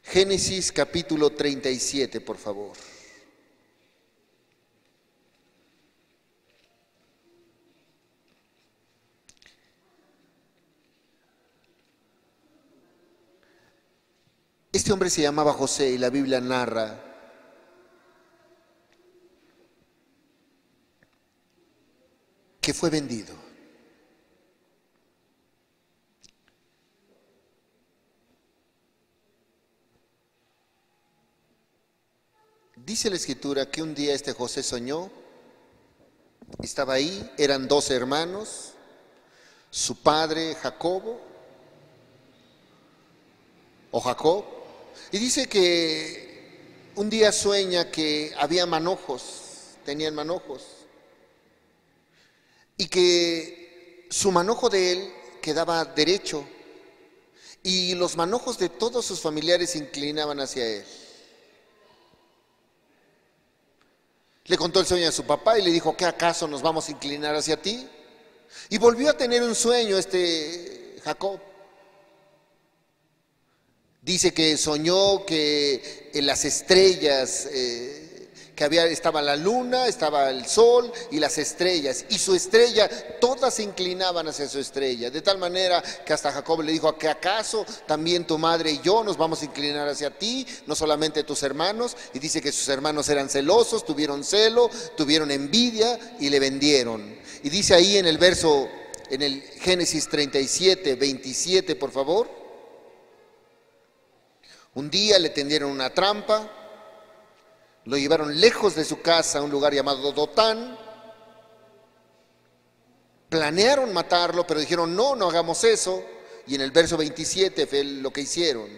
Génesis capítulo 37, por favor. Este hombre se llamaba José y la Biblia narra que fue vendido. Dice la Escritura que un día este José soñó, estaba ahí, eran 12 hermanos, su padre Jacobo, o Jacob, y dice que un día sueña que había manojos, tenían manojos, y que su manojo de él quedaba derecho, y los manojos de todos sus familiares se inclinaban hacia él. Le contó el sueño a su papá y le dijo, ¿qué acaso nos vamos a inclinar hacia ti? Y volvió a tener un sueño Jacob. Dice que soñó que en las estrellas, estaba la luna, estaba el sol y las estrellas, y su estrella, todas se inclinaban hacia su estrella, de tal manera que hasta Jacob le dijo, ¿que acaso también tu madre y yo nos vamos a inclinar hacia ti, no solamente tus hermanos? Y dice que sus hermanos eran celosos, tuvieron celo, tuvieron envidia y le vendieron. Y dice ahí en el Génesis 37, 27, por favor, un día le tendieron una trampa, lo llevaron lejos de su casa a un lugar llamado Dotán, planearon matarlo, pero dijeron, no, no hagamos eso, y en el verso 27 fue lo que hicieron.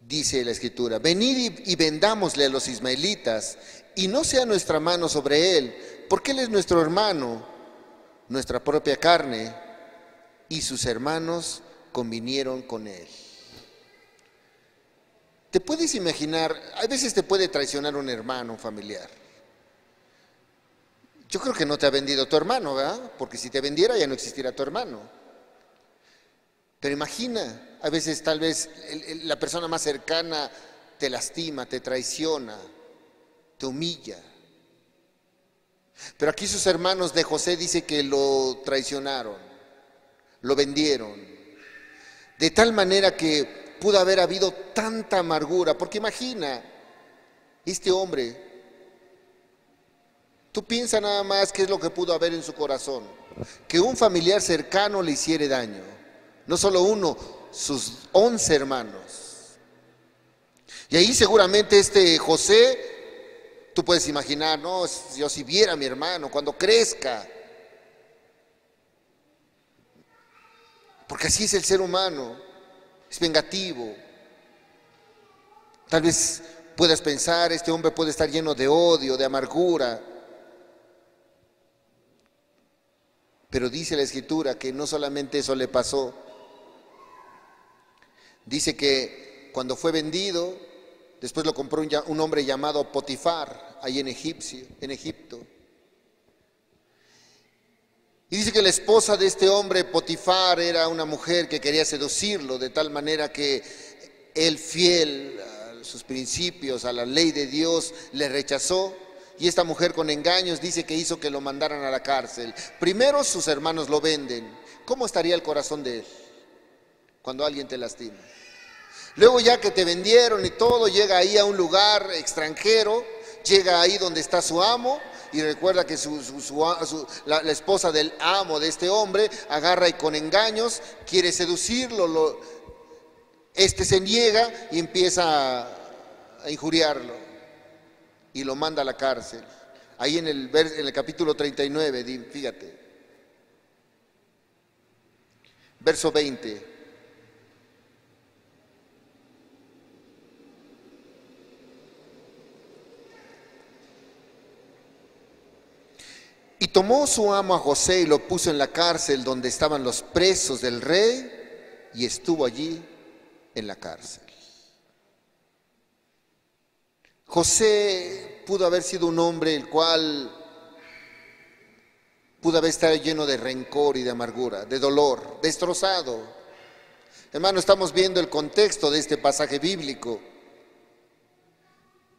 Dice la Escritura, venid y vendámosle a los ismaelitas, y no sea nuestra mano sobre él, porque él es nuestro hermano, nuestra propia carne, y sus hermanos convinieron con él. ¿Te puedes imaginar? A veces te puede traicionar un hermano, un familiar. Yo creo que no te ha vendido tu hermano, ¿verdad? Porque si te vendiera ya no existiera tu hermano. Pero imagina, a veces tal vez la persona más cercana te lastima, te traiciona, te humilla. Pero aquí sus hermanos de José dice que lo traicionaron, lo vendieron, de tal manera que pudo haber habido tanta amargura, porque imagina, este hombre, tú piensa nada más qué es lo que pudo haber en su corazón, que un familiar cercano le hiciera daño, no solo uno, sus 11 hermanos. Y ahí seguramente José, tú puedes imaginar, no, yo si viera a mi hermano cuando crezca, porque así es el ser humano, es vengativo. Tal vez puedas pensar, este hombre puede estar lleno de odio, de amargura. Pero dice la Escritura que no solamente eso le pasó. Dice que cuando fue vendido, después lo compró un hombre llamado Potifar, ahí en Egipto. Y dice que la esposa de este hombre, Potifar, era una mujer que quería seducirlo, de tal manera que él, fiel a sus principios, a la ley de Dios, le rechazó. Y esta mujer con engaños dice que hizo que lo mandaran a la cárcel. Primero sus hermanos lo venden. ¿Cómo estaría el corazón de él cuando alguien te lastima? Luego ya que te vendieron y todo, llega ahí a un lugar extranjero llega ahí donde está su amo y recuerda que la esposa del amo de este hombre agarra y con engaños quiere seducirlo. Este se niega y empieza a injuriarlo y lo manda a la cárcel. Ahí en el capítulo 39, fíjate, verso 20. Y tomó su amo a José y lo puso en la cárcel donde estaban los presos del rey, y estuvo allí en la cárcel. José pudo haber sido un hombre el cual pudo haber estado lleno de rencor y de amargura, de dolor, destrozado. Hermano, estamos viendo el contexto de este pasaje bíblico.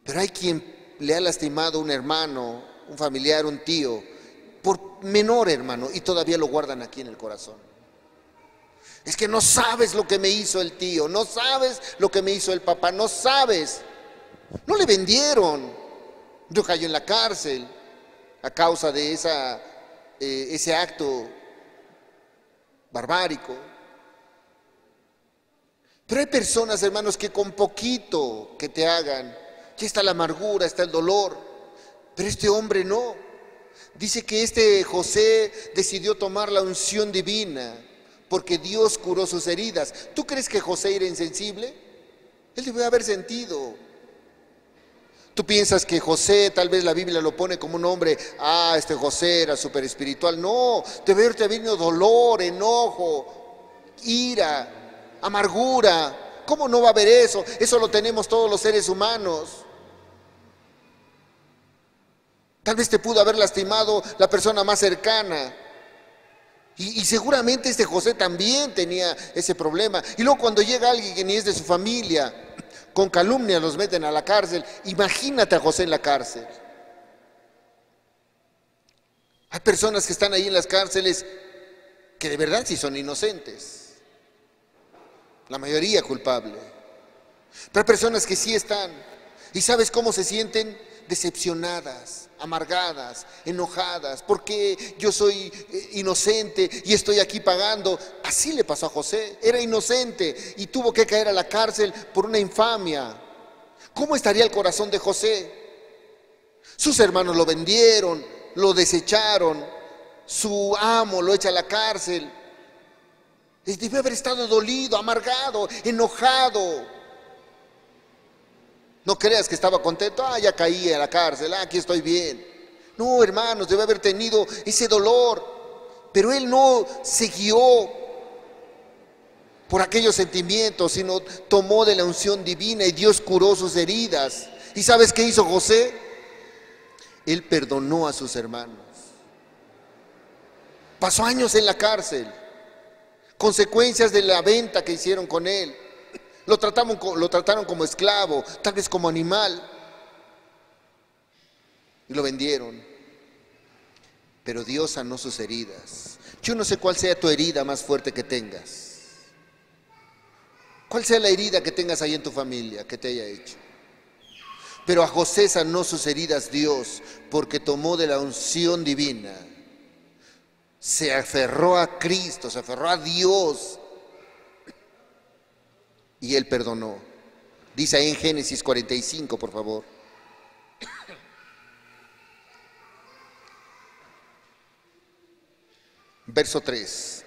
Pero hay quien le ha lastimado a un hermano, un familiar, un tío, por menor, hermano, y todavía lo guardan aquí en el corazón. Es que no sabes lo que me hizo el tío, no sabes lo que me hizo el papá, no sabes. No le vendieron. Yo cayó en la cárcel a causa de ese acto barbárico. Pero hay personas, hermanos, que con poquito que te hagan, ya está la amargura, está el dolor. Pero este hombre no. Dice que este José decidió tomar la unción divina porque Dios curó sus heridas. ¿Tú crees que José era insensible? Él debe haber sentido. Tú piensas que José, tal vez la Biblia lo pone como un hombre, este José era súper espiritual. No, debe haberte venido dolor, enojo, ira, amargura. ¿Cómo no va a haber eso? Eso lo tenemos todos los seres humanos. Tal vez te pudo haber lastimado la persona más cercana. Y seguramente este José también tenía ese problema. Y luego cuando llega alguien que ni es de su familia, con calumnia los meten a la cárcel. Imagínate a José en la cárcel. Hay personas que están ahí en las cárceles que de verdad sí son inocentes. La mayoría culpable. Pero hay personas que sí están. ¿Y sabes cómo se sienten? Decepcionadas, amargadas, enojadas, porque yo soy inocente y estoy aquí pagando. Así le pasó a José, era inocente y tuvo que caer a la cárcel por una infamia. ¿Cómo estaría el corazón de José? Sus hermanos lo vendieron, lo desecharon, su amo lo echa a la cárcel. Debe haber estado dolido, amargado, enojado. No creas que estaba contento, ya caí a la cárcel, aquí estoy bien. No, hermanos, debe haber tenido ese dolor, pero él no se guió por aquellos sentimientos, sino tomó de la unción divina y Dios curó sus heridas. ¿Y sabes qué hizo José? Él perdonó a sus hermanos. Pasó años en la cárcel, consecuencias de la venta que hicieron con él. Lo trataron como esclavo, tal vez como animal, y lo vendieron. Pero Dios sanó sus heridas. Yo no sé cuál sea tu herida más fuerte que tengas. ¿Cuál sea la herida que tengas ahí en tu familia que te haya hecho? Pero a José sanó sus heridas Dios, porque tomó de la unción divina. Se aferró a Cristo, se aferró a Dios. Y él perdonó. Dice ahí en Génesis 45, por favor. Verso 3.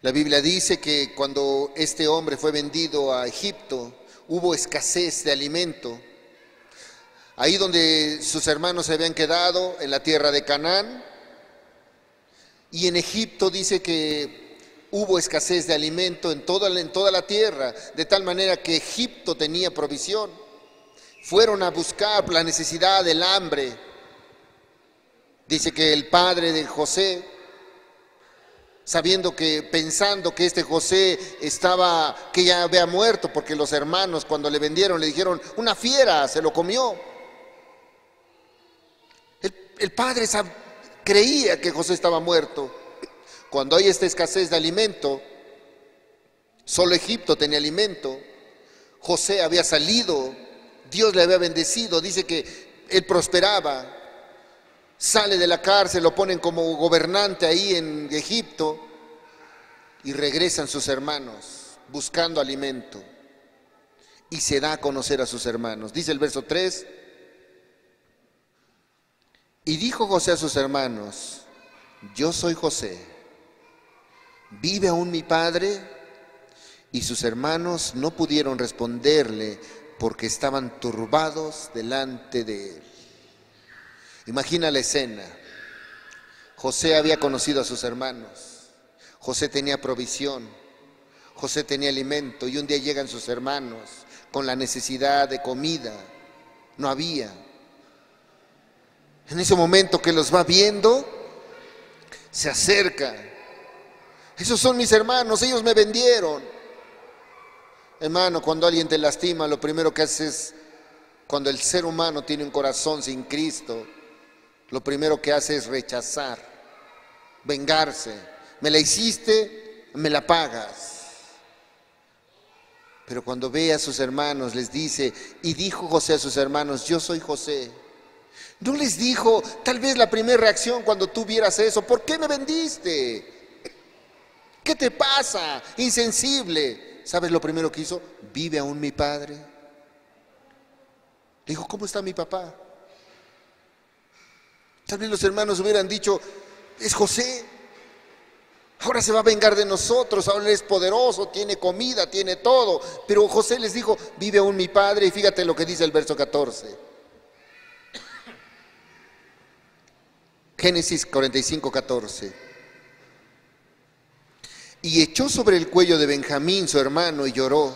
La Biblia dice que cuando este hombre fue vendido a Egipto, hubo escasez de alimento. Ahí donde sus hermanos se habían quedado, en la tierra de Canaán. Y en Egipto dice que hubo escasez de alimento en toda la tierra, de tal manera que Egipto tenía provisión. Fueron a buscar la necesidad del hambre. Dice que el padre de José, pensando que este José que ya había muerto, porque los hermanos cuando le vendieron le dijeron, una fiera se lo comió. El padre creía que José estaba muerto. Cuando hay esta escasez de alimento, solo Egipto tenía alimento. José había salido Dios le había bendecido, dice que él prosperaba, sale de la cárcel, lo ponen como gobernante ahí en Egipto y regresan sus hermanos buscando alimento y se da a conocer a sus hermanos. Dice el verso 3, y dijo José a sus hermanos, yo soy José, ¿vive aún mi padre? Y sus hermanos no pudieron responderle porque estaban turbados delante de él. Imagina la escena. José había conocido a sus hermanos. José tenía provisión. José tenía alimento. Y un día llegan sus hermanos con la necesidad de comida. No había. En ese momento que los va viendo, se acerca. Esos son mis hermanos, ellos me vendieron. Hermano, cuando alguien te lastima, lo primero que haces, cuando el ser humano tiene un corazón sin Cristo, lo primero que hace es rechazar, vengarse. Me la hiciste, me la pagas. Pero cuando ve a sus hermanos, les dice, y dijo José a sus hermanos, yo soy José. No les dijo, tal vez la primera reacción cuando tú vieras eso, ¿por qué me vendiste? ¿Qué te pasa? Insensible. ¿Sabes lo primero que hizo? ¿Vive aún mi padre? Le dijo, ¿cómo está mi papá? Tal vez los hermanos hubieran dicho, es José, ahora se va a vengar de nosotros, ahora él es poderoso, tiene comida, tiene todo. Pero José les dijo, vive aún mi padre, y fíjate lo que dice el verso 14. Génesis 45, 14. Y echó sobre el cuello de Benjamín, su hermano, y lloró.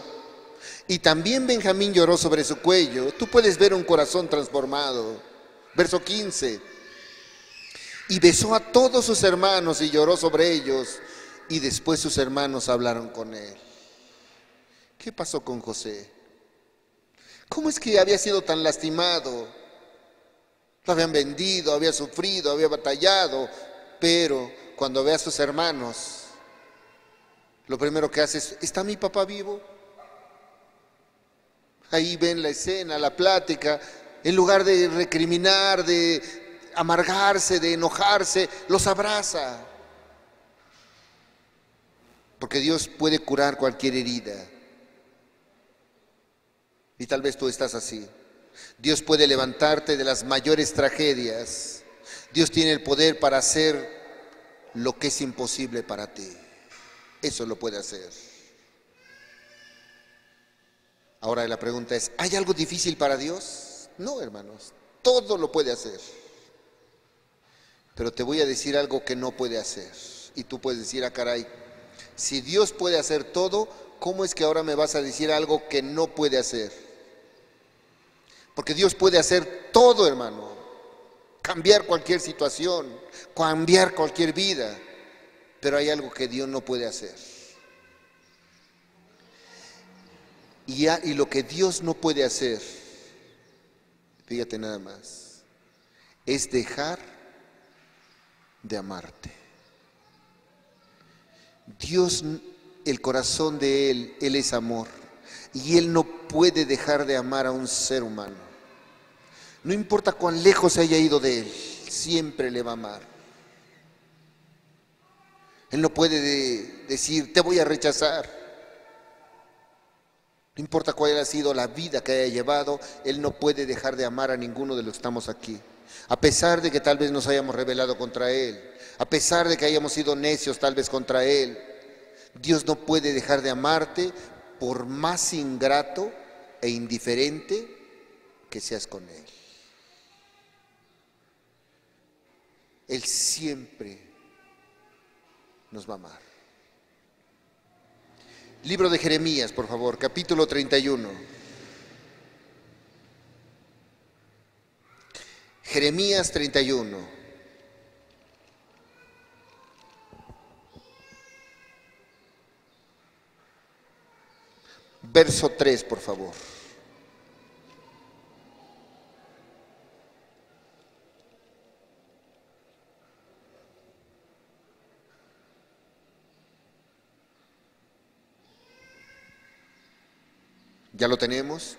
Y también Benjamín lloró sobre su cuello. Tú puedes ver un corazón transformado. Verso 15. Y besó a todos sus hermanos y lloró sobre ellos. Y después sus hermanos hablaron con él. ¿Qué pasó con José? ¿Cómo es que había sido tan lastimado? Lo habían vendido, había sufrido, había batallado. Pero cuando ve a sus hermanos, lo primero que hace es, ¿está mi papá vivo? Ahí ven la escena, la plática. En lugar de recriminar, de amargarse, de enojarse, los abraza. Porque Dios puede curar cualquier herida. Y tal vez tú estás así. Dios puede levantarte de las mayores tragedias. Dios tiene el poder para hacer lo que es imposible para ti. Eso lo puede hacer. Ahora la pregunta es, ¿hay algo difícil para Dios? No, hermanos, todo lo puede hacer. Pero te voy a decir algo que no puede hacer. Y tú puedes decir, ah, caray, si Dios puede hacer todo, ¿cómo es que ahora me vas a decir algo que no puede hacer? Porque Dios puede hacer todo, hermano. Cambiar cualquier situación, cambiar cualquier vida. Pero hay algo que Dios no puede hacer. Y lo que Dios no puede hacer, fíjate nada más, es dejar de amarte. Dios, el corazón de Él es amor. Y Él no puede dejar de amar a un ser humano. No importa cuán lejos se haya ido de Él, siempre le va a amar. Él no puede decir, te voy a rechazar. No importa cuál haya sido la vida que haya llevado, Él no puede dejar de amar a ninguno de los que estamos aquí. A pesar de que tal vez nos hayamos rebelado contra Él, a pesar de que hayamos sido necios tal vez contra Él, Dios no puede dejar de amarte por más ingrato e indiferente que seas con Él. Él siempre nos va a amar. Libro de Jeremías, por favor, capítulo 31. Jeremías 31. Verso 3, por favor. ¿Ya lo tenemos?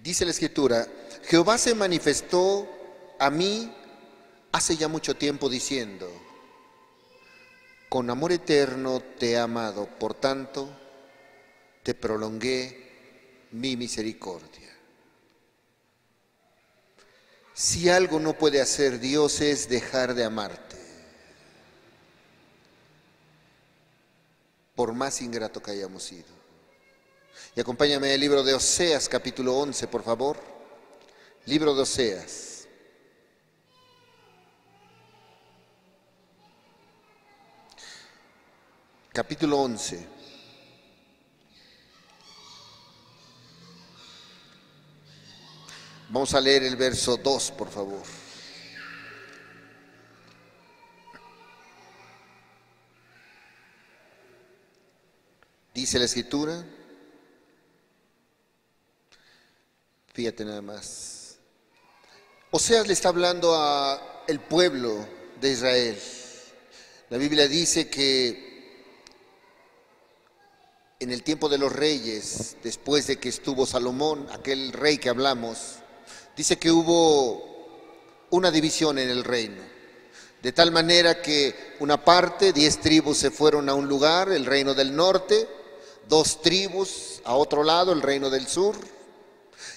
Dice la Escritura, Jehová se manifestó a mí hace ya mucho tiempo diciendo, con amor eterno te he amado, por tanto te prolongué mi misericordia. Si algo no puede hacer Dios es dejar de amarte, por más ingrato que hayamos sido. Y acompáñame al libro de Oseas, capítulo 11, por favor. Libro de Oseas. Capítulo 11. Vamos a leer el verso 2, por favor. Dice la Escritura, fíjate nada más. Oseas le está hablando al pueblo de Israel. La Biblia dice que en el tiempo de los reyes, después de que estuvo Salomón, aquel rey que hablamos, dice que hubo una división en el reino. De tal manera que una parte, 10 tribus se fueron a un lugar, el reino del norte, 2 tribus a otro lado, el reino del sur.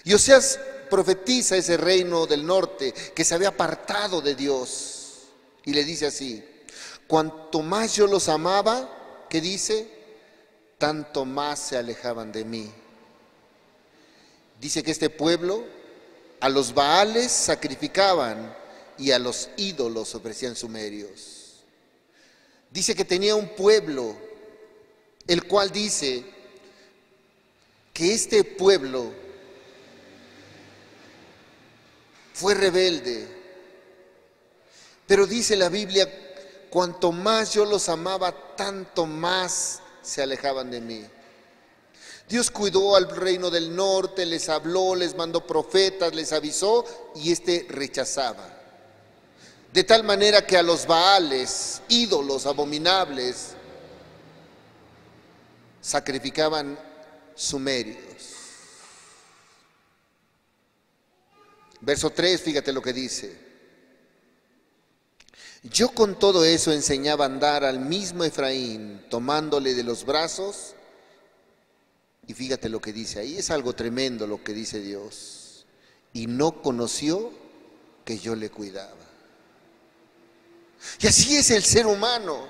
Y Oseas profetiza ese reino del norte que se había apartado de Dios. Y le dice así, cuanto más yo los amaba, ¿qué dice? Tanto más se alejaban de mí. Dice que este pueblo a los Baales sacrificaban y a los ídolos ofrecían sumerios. Dice que tenía un pueblo, el cual dice que este pueblo fue rebelde, pero dice la Biblia, cuanto más yo los amaba, tanto más se alejaban de mí. Dios cuidó al reino del norte, les habló, les mandó profetas, les avisó y rechazaba. De tal manera que a los Baales, ídolos abominables, sacrificaban sumerios. Verso 3, fíjate lo que dice. Yo con todo eso enseñaba a andar al mismo Efraín, tomándole de los brazos. Y fíjate lo que dice ahí, es algo tremendo lo que dice Dios. Y no conoció que yo le cuidaba. Y así es el ser humano.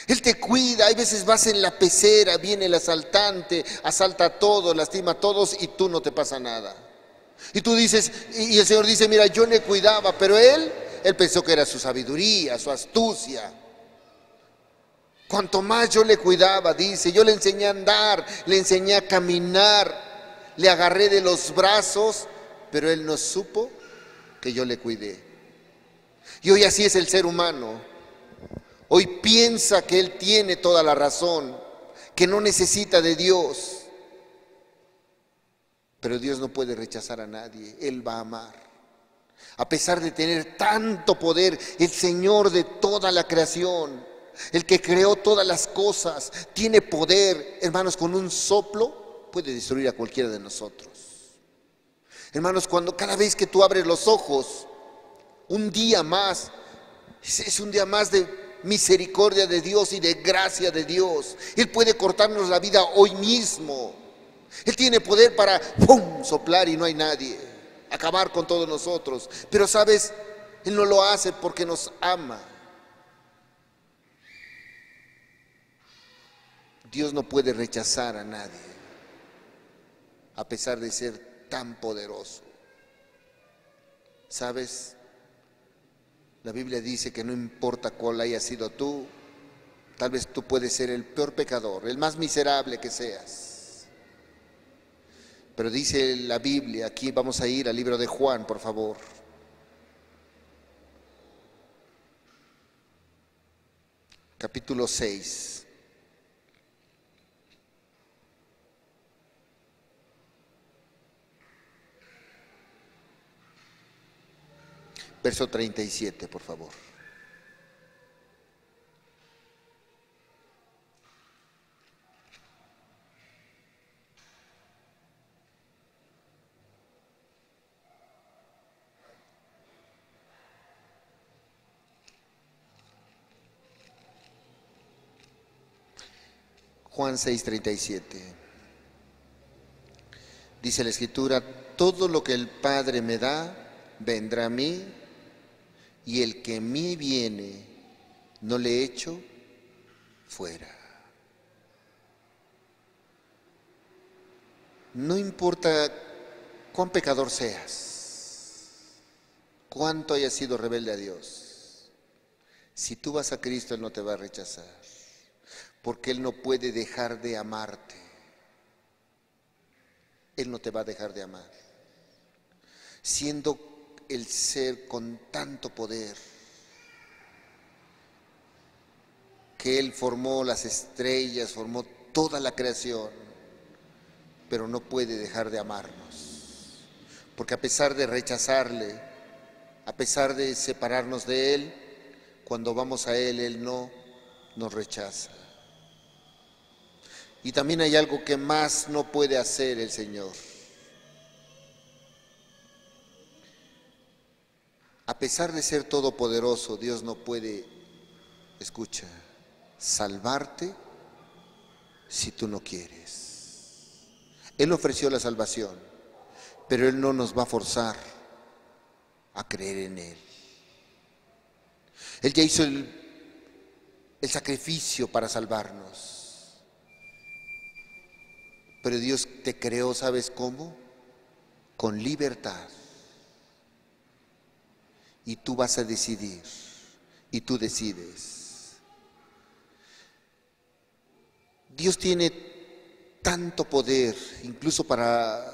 Él te cuida, hay veces vas en la pecera, viene el asaltante, asalta a todos, lastima a todos y tú no te pasa nada. Y tú dices, y el Señor dice, mira, yo le cuidaba, pero él pensó que era su sabiduría, su astucia. Cuanto más yo le cuidaba, dice, yo le enseñé a andar, le enseñé a caminar, le agarré de los brazos, pero él no supo que yo le cuidé. Y hoy así es el ser humano. Hoy piensa que él tiene toda la razón, que no necesita de Dios. Pero Dios no puede rechazar a nadie, Él va a amar. A pesar de tener tanto poder, el Señor de toda la creación, el que creó todas las cosas, tiene poder, hermanos, con un soplo puede destruir a cualquiera de nosotros. Hermanos, cada vez que tú abres los ojos, un día más, es un día más de misericordia de Dios y de gracia de Dios. Él puede cortarnos la vida hoy mismo. Él tiene poder para ¡pum!, soplar y no hay nadie, acabar con todos nosotros. Pero sabes, Él no lo hace porque nos ama. Dios no puede rechazar a nadie, a pesar de ser tan poderoso. ¿Sabes? La Biblia dice que no importa cuál haya sido tú, tal vez tú puedes ser el peor pecador, el más miserable que seas. Pero dice la Biblia, aquí vamos a ir al libro de Juan, por favor. Capítulo 6. Verso 37, por favor. Juan 6:37. Dice la Escritura: todo lo que el Padre me da, vendrá a mí, y el que a mí viene, no le echo fuera. No importa cuán pecador seas, cuánto hayas sido rebelde a Dios, si tú vas a Cristo, Él no te va a rechazar, porque Él no puede dejar de amarte. Él no te va a dejar de amar, siendo el ser con tanto poder, que Él formó las estrellas, formó toda la creación, pero no puede dejar de amarnos, porque a pesar de rechazarle, a pesar de separarnos de Él, cuando vamos a Él, Él no nos rechaza. Y también hay algo que más no puede hacer el Señor. A pesar de ser todopoderoso, Dios no puede, escucha, salvarte si tú no quieres. Él ofreció la salvación, pero Él no nos va a forzar a creer en Él. Él ya hizo el sacrificio para salvarnos. Pero Dios te creó, ¿sabes cómo? Con libertad. Y tú vas a decidir, y tú decides. Dios tiene tanto poder, incluso para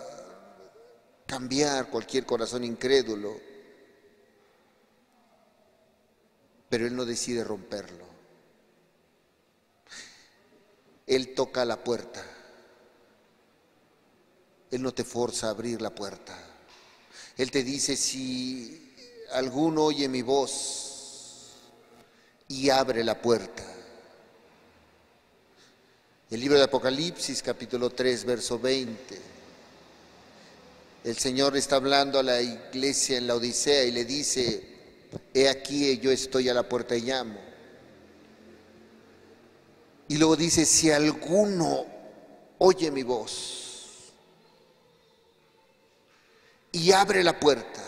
cambiar cualquier corazón incrédulo, pero Él no decide romperlo. Él toca la puerta. Él no te forza a abrir la puerta. Él te dice: si alguno oye mi voz y abre la puerta. El libro de Apocalipsis, capítulo 3, verso 20. El Señor está hablando a la iglesia en la Odisea y le dice: he aquí, yo estoy a la puerta y llamo. Y luego dice: si alguno oye mi voz y abre la puerta.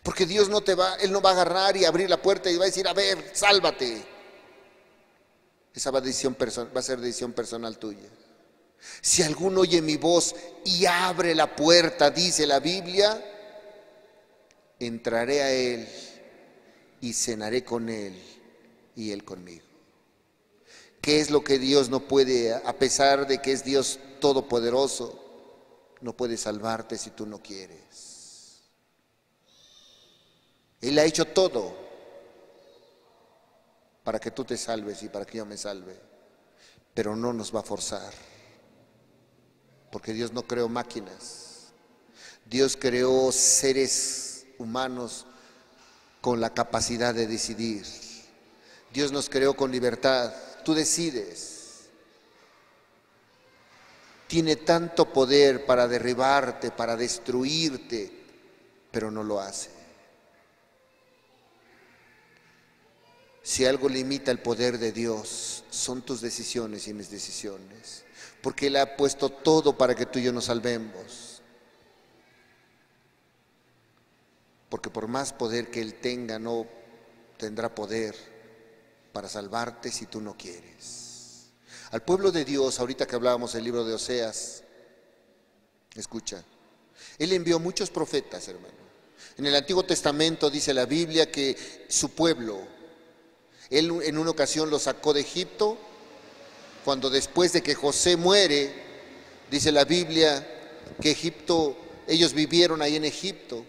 Porque Dios no te va, Él no va a agarrar y abrir la puerta y va a decir: a ver, sálvate. Esa va a ser decisión personal tuya. Si alguno oye mi voz y abre la puerta, dice la Biblia, entraré a Él y cenaré con Él y Él conmigo. ¿Qué es lo que Dios no puede, a pesar de que es Dios todopoderoso? No puede salvarte si tú no quieres. Él ha hecho todo para que tú te salves y para que yo me salve, pero no nos va a forzar, porque Dios no creó máquinas. Dios creó seres humanos con la capacidad de decidir. Dios nos creó con libertad. Tú decides. Tiene tanto poder para derribarte, para destruirte, pero no lo hace. Si algo limita el poder de Dios, son tus decisiones y mis decisiones, porque Él ha puesto todo para que tú y yo nos salvemos. Porque por más poder que Él tenga, no tendrá poder para salvarte si tú no quieres. Al pueblo de Dios, ahorita que hablábamos del libro de Oseas, escucha, Él envió muchos profetas, hermano. En el Antiguo Testamento dice la Biblia que su pueblo, Él en una ocasión lo sacó de Egipto, cuando después de que José muere, dice la Biblia que ellos vivieron ahí en Egipto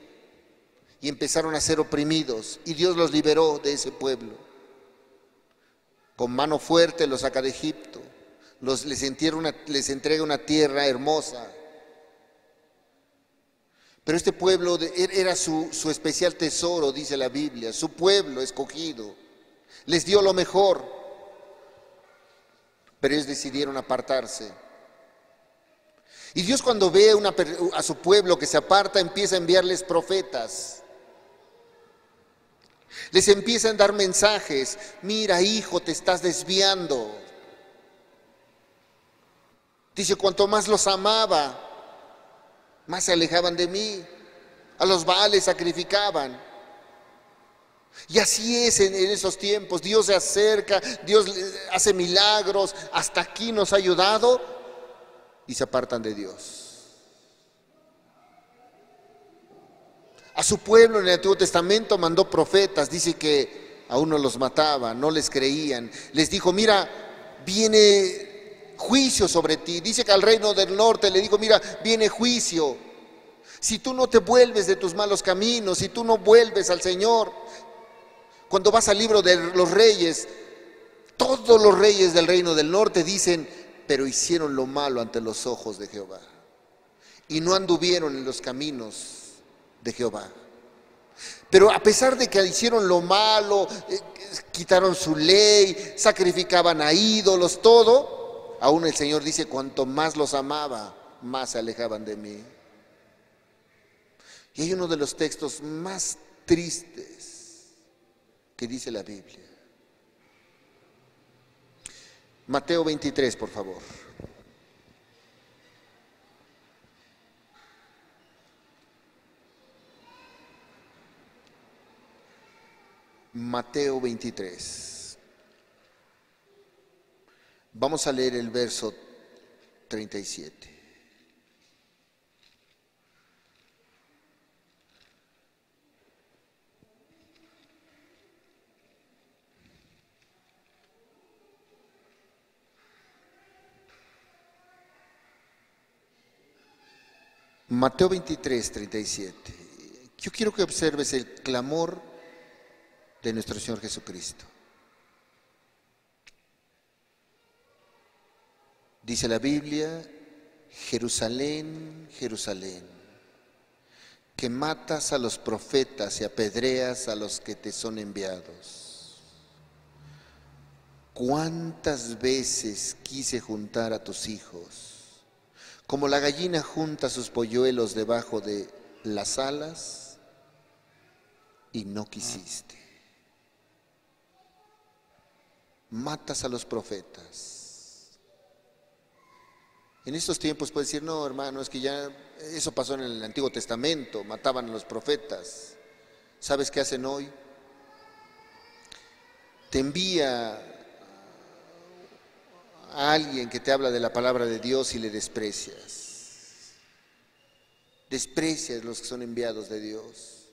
y empezaron a ser oprimidos, y Dios los liberó de ese pueblo. Con mano fuerte los saca de Egipto, les entrega una tierra hermosa. Pero este pueblo era su especial tesoro, dice la Biblia, su pueblo escogido. Les dio lo mejor, pero ellos decidieron apartarse. Y Dios, cuando ve a su pueblo que se aparta, empieza a enviarles profetas. Les empiezan a dar mensajes: mira, hijo, te estás desviando. Dice, cuanto más los amaba, más se alejaban de mí. A los Baales sacrificaban. Y así es en esos tiempos. Dios se acerca, Dios hace milagros, hasta aquí nos ha ayudado, y se apartan de Dios. A su pueblo en el Antiguo Testamento mandó profetas. Dice que a uno los mataba, no les creían. Les dijo, mira, viene juicio sobre ti. Dice que al reino del norte le dijo, mira, viene juicio. Si tú no te vuelves de tus malos caminos, si tú no vuelves al Señor. Cuando vas al libro de los reyes, todos los reyes del reino del norte dicen, pero hicieron lo malo ante los ojos de Jehová y no anduvieron en los caminos de Jehová. Pero a pesar de que hicieron lo malo, quitaron su ley, sacrificaban a ídolos, todo, aún el Señor dice, cuanto más los amaba, más se alejaban de mí. Y hay uno de los textos más tristes que dice la Biblia. Mateo 23, por favor. Mateo 23. Vamos a leer el verso 37. Mateo 23, 37. Yo quiero que observes el clamor de nuestro Señor Jesucristo. Dice la Biblia, Jerusalén, Jerusalén, que matas a los profetas y apedreas a los que te son enviados. ¿Cuántas veces quise juntar a tus hijos, como la gallina junta sus polluelos debajo de las alas, y no quisiste? Matas a los profetas. En estos tiempos puedes decir, no, hermano, es que ya eso pasó en el Antiguo Testamento, mataban a los profetas. ¿Sabes qué hacen hoy? Te envía a alguien que te habla de la palabra de Dios y le desprecias. Desprecias los que son enviados de Dios.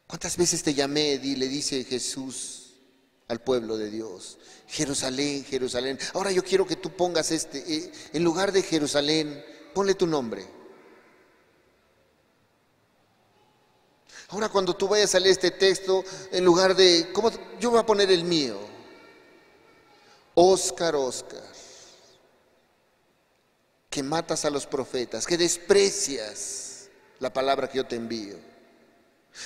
¿Cuántas veces te llamé y le dice Jesús al pueblo de Dios, Jerusalén, Jerusalén? Ahora yo quiero que tú pongas en lugar de Jerusalén, ponle tu nombre. Ahora cuando tú vayas a leer este texto, en lugar de, ¿cómo? Yo voy a poner el mío. Óscar, Óscar, que matas a los profetas, que desprecias la palabra que yo te envío.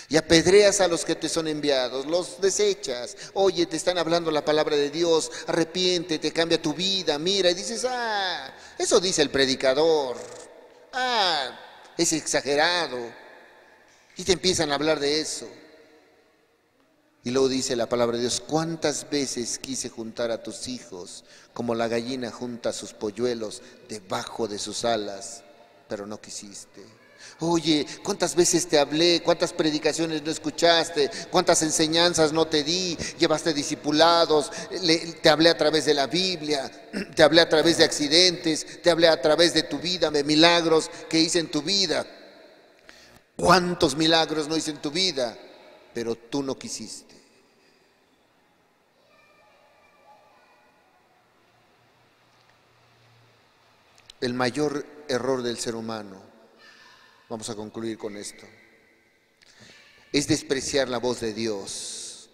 Y apedreas a los que te son enviados, los desechas. Oye, te están hablando la palabra de Dios, arrepiéntete, cambia tu vida, mira, y dices, eso dice el predicador, es exagerado. Y te empiezan a hablar de eso. Y luego dice la palabra de Dios, ¿cuántas veces quise juntar a tus hijos como la gallina junta sus polluelos debajo de sus alas, pero no quisiste? Oye, ¿cuántas veces te hablé? ¿Cuántas predicaciones no escuchaste? ¿Cuántas enseñanzas no te di? Llevaste discipulados, te hablé a través de la Biblia, te hablé a través de accidentes, te hablé a través de tu vida, de milagros que hice en tu vida. ¿Cuántos milagros no hice en tu vida? Pero tú no quisiste. El mayor error del ser humano, vamos a concluir con esto, es despreciar la voz de Dios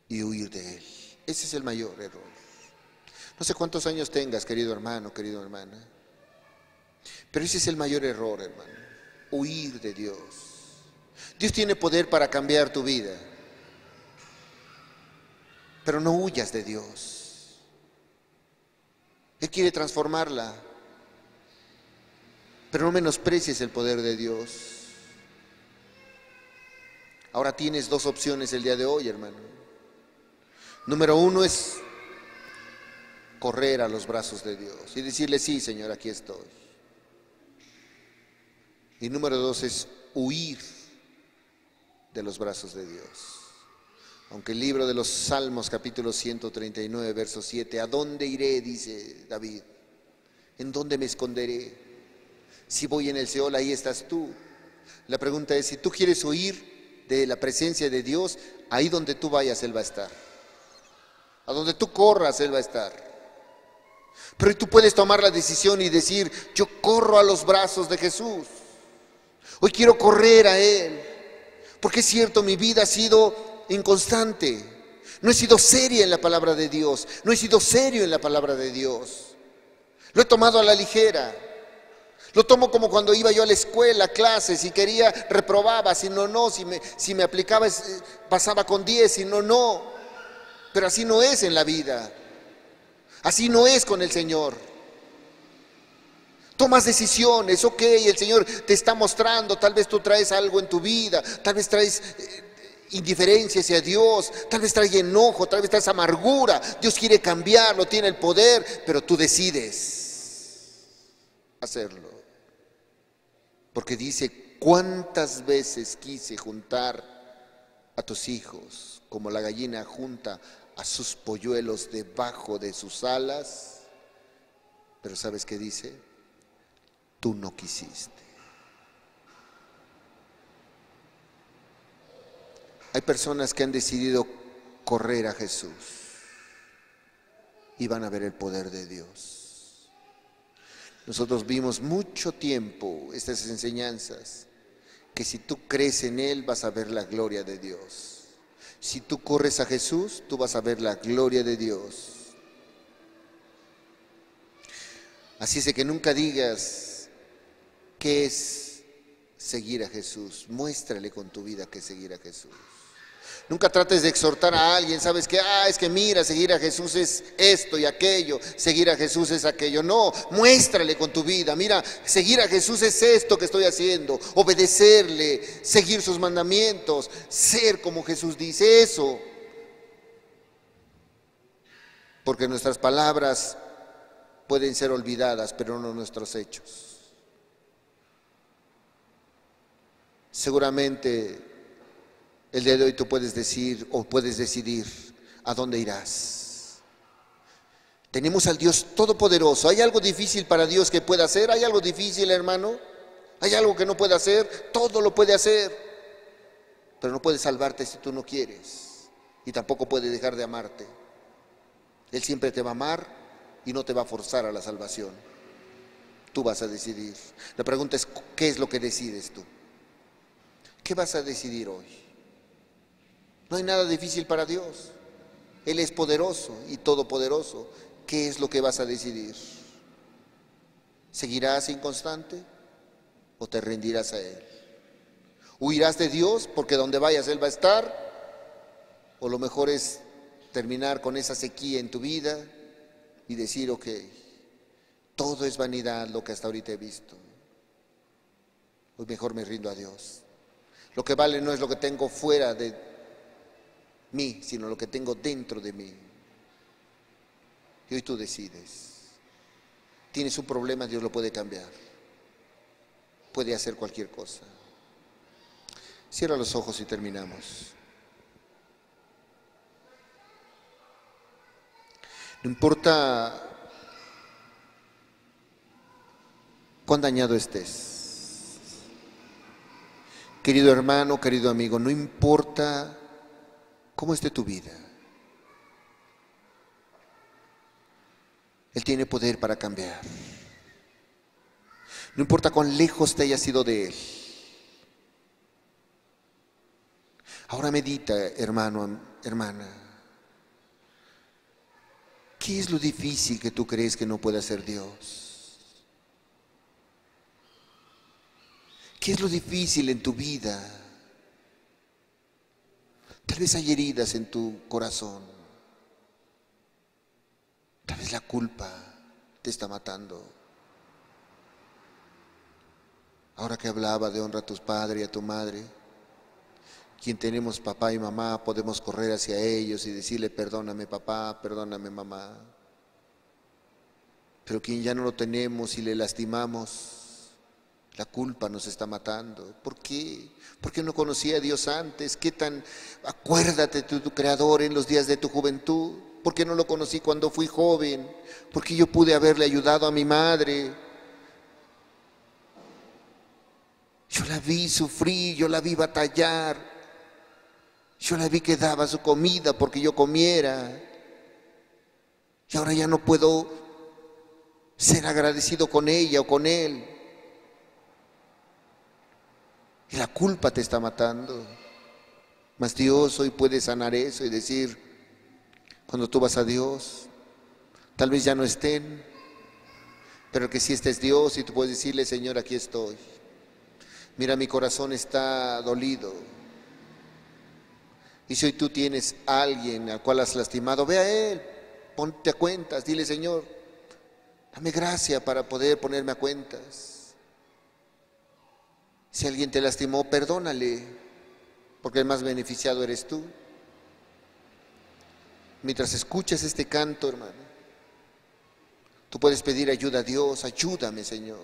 y huir de Él. Ese es el mayor error. No sé cuántos años tengas, querido hermano, querida hermana, pero ese es el mayor error, hermano, huir de Dios. Dios tiene poder para cambiar tu vida, pero no huyas de Dios. Él quiere transformarla, pero no menosprecies el poder de Dios. Ahora tienes dos opciones el día de hoy, hermano. Número uno es correr a los brazos de Dios y decirle: sí, Señor, aquí estoy. Y número dos es huir de los brazos de Dios. Aunque el libro de los Salmos, capítulo 139, verso 7, ¿a dónde iré?, dice David. ¿En dónde me esconderé? Si voy en el Seol, ahí estás tú. La pregunta es, si tú quieres huir de la presencia de Dios, ahí donde tú vayas, Él va a estar. A donde tú corras, Él va a estar. Pero tú puedes tomar la decisión y decir: yo corro a los brazos de Jesús. Hoy quiero correr a Él. Porque es cierto, mi vida ha sido inconstante. No he sido seria en la palabra de Dios. No he sido serio en la palabra de Dios. Lo he tomado a la ligera. Lo tomo como cuando iba yo a la escuela, a clases, si quería reprobaba, si no, si me aplicaba pasaba con 10, si no. Pero así no es en la vida. Así no es con el Señor. Tomas decisiones, ok, el Señor te está mostrando, tal vez tú traes algo en tu vida, tal vez traes indiferencia hacia Dios, tal vez traes enojo, tal vez traes amargura. Dios quiere cambiarlo, tiene el poder, pero tú decides hacerlo. Porque dice: ¿cuántas veces quise juntar a tus hijos como la gallina junta a sus polluelos debajo de sus alas? Pero ¿sabes qué dice? Tú no quisiste. Hay personas que han decidido correr a Jesús y van a ver el poder de Dios. Nosotros vimos mucho tiempo estas enseñanzas, que si tú crees en Él vas a ver la gloria de Dios. Si tú corres a Jesús, tú vas a ver la gloria de Dios. Así es de que nunca digas qué es seguir a Jesús. Muéstrale con tu vida que es seguir a Jesús. Nunca trates de exhortar a alguien, sabes que, es que mira, seguir a Jesús es esto y aquello, seguir a Jesús es aquello. No, muéstrale con tu vida: mira, seguir a Jesús es esto que estoy haciendo, obedecerle, seguir sus mandamientos, ser como Jesús dice eso. Porque nuestras palabras pueden ser olvidadas, pero no nuestros hechos. Seguramente el día de hoy tú puedes decir o puedes decidir a dónde irás. Tenemos al Dios Todopoderoso. ¿Hay algo difícil para Dios que pueda hacer? ¿Hay algo difícil, hermano? ¿Hay algo que no pueda hacer? Todo lo puede hacer. Pero no puede salvarte si tú no quieres. Y tampoco puede dejar de amarte. Él siempre te va a amar y no te va a forzar a la salvación. Tú vas a decidir. La pregunta es: ¿qué es lo que decides tú? ¿Qué vas a decidir hoy? No hay nada difícil para Dios. Él es poderoso y todopoderoso. ¿Qué es lo que vas a decidir? ¿Seguirás inconstante o te rendirás a Él? ¿Huirás de Dios porque donde vayas Él va a estar? ¿O lo mejor es terminar con esa sequía en tu vida y decir: ok, todo es vanidad lo que hasta ahorita he visto, hoy mejor me rindo a Dios? Lo que vale no es lo que tengo fuera de mí, sino lo que tengo dentro de mí. Y hoy tú decides. Tienes un problema, Dios lo puede cambiar. Puede hacer cualquier cosa. Cierra los ojos y terminamos. No importa cuán dañado estés, querido hermano, querido amigo, no importa cómo esté tu vida, Él tiene poder para cambiar. No importa cuán lejos te hayas ido de Él. Ahora medita, hermano, hermana. ¿Qué es lo difícil que tú crees que no puede hacer Dios? ¿Qué es lo difícil en tu vida? Tal vez hay heridas en tu corazón. Tal vez la culpa te está matando. Ahora que hablaba de honra a tus padres y a tu madre, Quien tenemos papá y mamá, podemos correr hacia ellos y decirle: perdóname papá, perdóname mamá. Pero quien ya no lo tenemos y le lastimamos, la culpa nos está matando. ¿Por qué? Porque no conocía a Dios antes. ¿Qué tan? Acuérdate de tu Creador en los días de tu juventud. ¿Por qué no lo conocí cuando fui joven? Porque yo pude haberle ayudado a mi madre. Yo la vi sufrir, yo la vi batallar. Yo la vi que daba su comida porque yo comiera. Y ahora ya no puedo ser agradecido con ella o con él. Y la culpa te está matando. Mas Dios hoy puede sanar eso y decir: cuando tú vas a Dios, tal vez ya no estén, pero que sí estés Dios y tú puedes decirle: Señor, aquí estoy. Mira, mi corazón está dolido. Y si hoy tú tienes a alguien al cual has lastimado, ve a él, ponte a cuentas, dile: Señor, dame gracia para poder ponerme a cuentas. Si alguien te lastimó, perdónale, porque el más beneficiado eres tú. Mientras escuchas este canto, hermano, tú puedes pedir ayuda a Dios: ayúdame, Señor.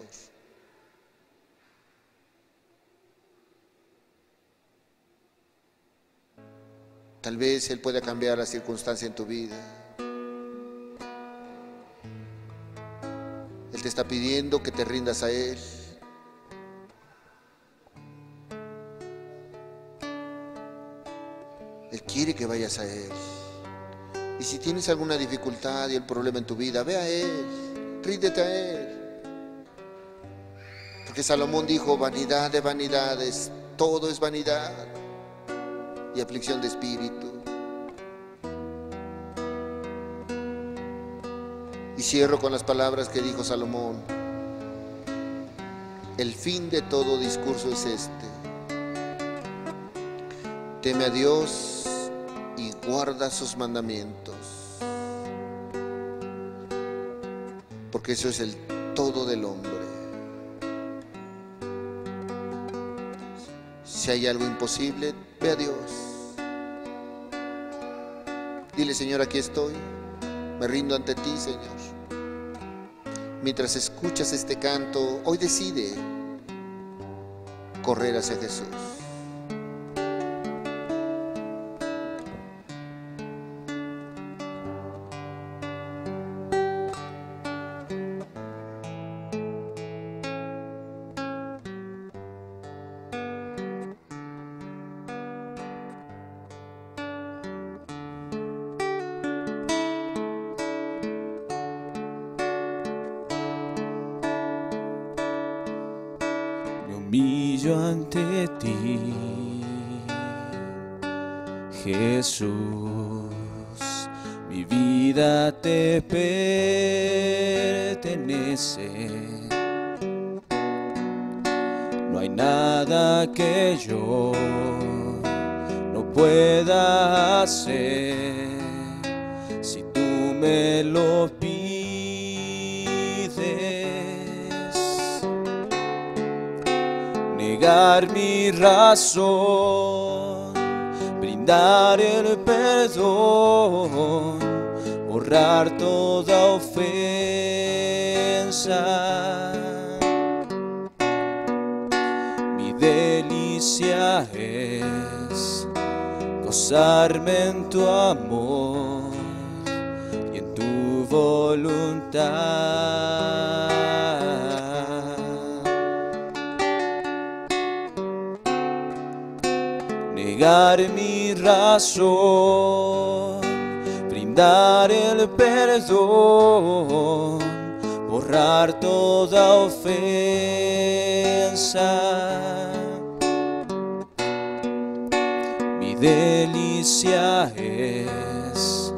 Tal vez Él pueda cambiar la circunstancia en tu vida. Él te está pidiendo que te rindas a Él. Él quiere que vayas a Él. Y si tienes alguna dificultad y el problema en tu vida, ve a Él, ríndete a Él. Porque Salomón dijo: vanidad de vanidades, todo es vanidad y aflicción de espíritu. Y cierro con las palabras que dijo Salomón: el fin de todo discurso es este: teme a Dios y guarda sus mandamientos, porque eso es el todo del hombre. Si hay algo imposible, ve a Dios. Dile: Señor, aquí estoy, me rindo ante ti, Señor. Mientras escuchas este canto, hoy decide correr hacia Jesús. Humillo ante ti, Jesús, mi vida te pertenece. No hay nada que yo no pueda hacer si tú me lo pides. Negar mi razón, brindar el perdón, borrar toda ofensa. Mi delicia es gozarme en tu amor y en tu voluntad. Negar mi razón, brindar el perdón, borrar toda ofensa. Mi delicia es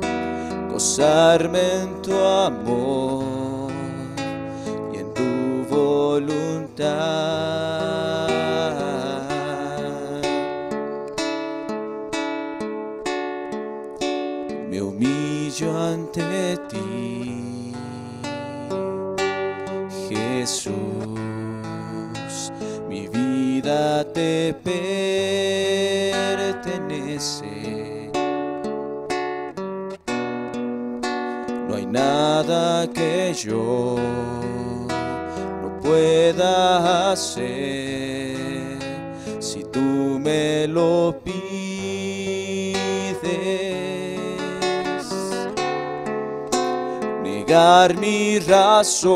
gozarme en tu amor y en tu voluntad. Me humillo ante ti, Jesús, mi vida te pertenece. merece. No hay nada que yo no pueda hacer si tú me lo pides. Negar mi razón,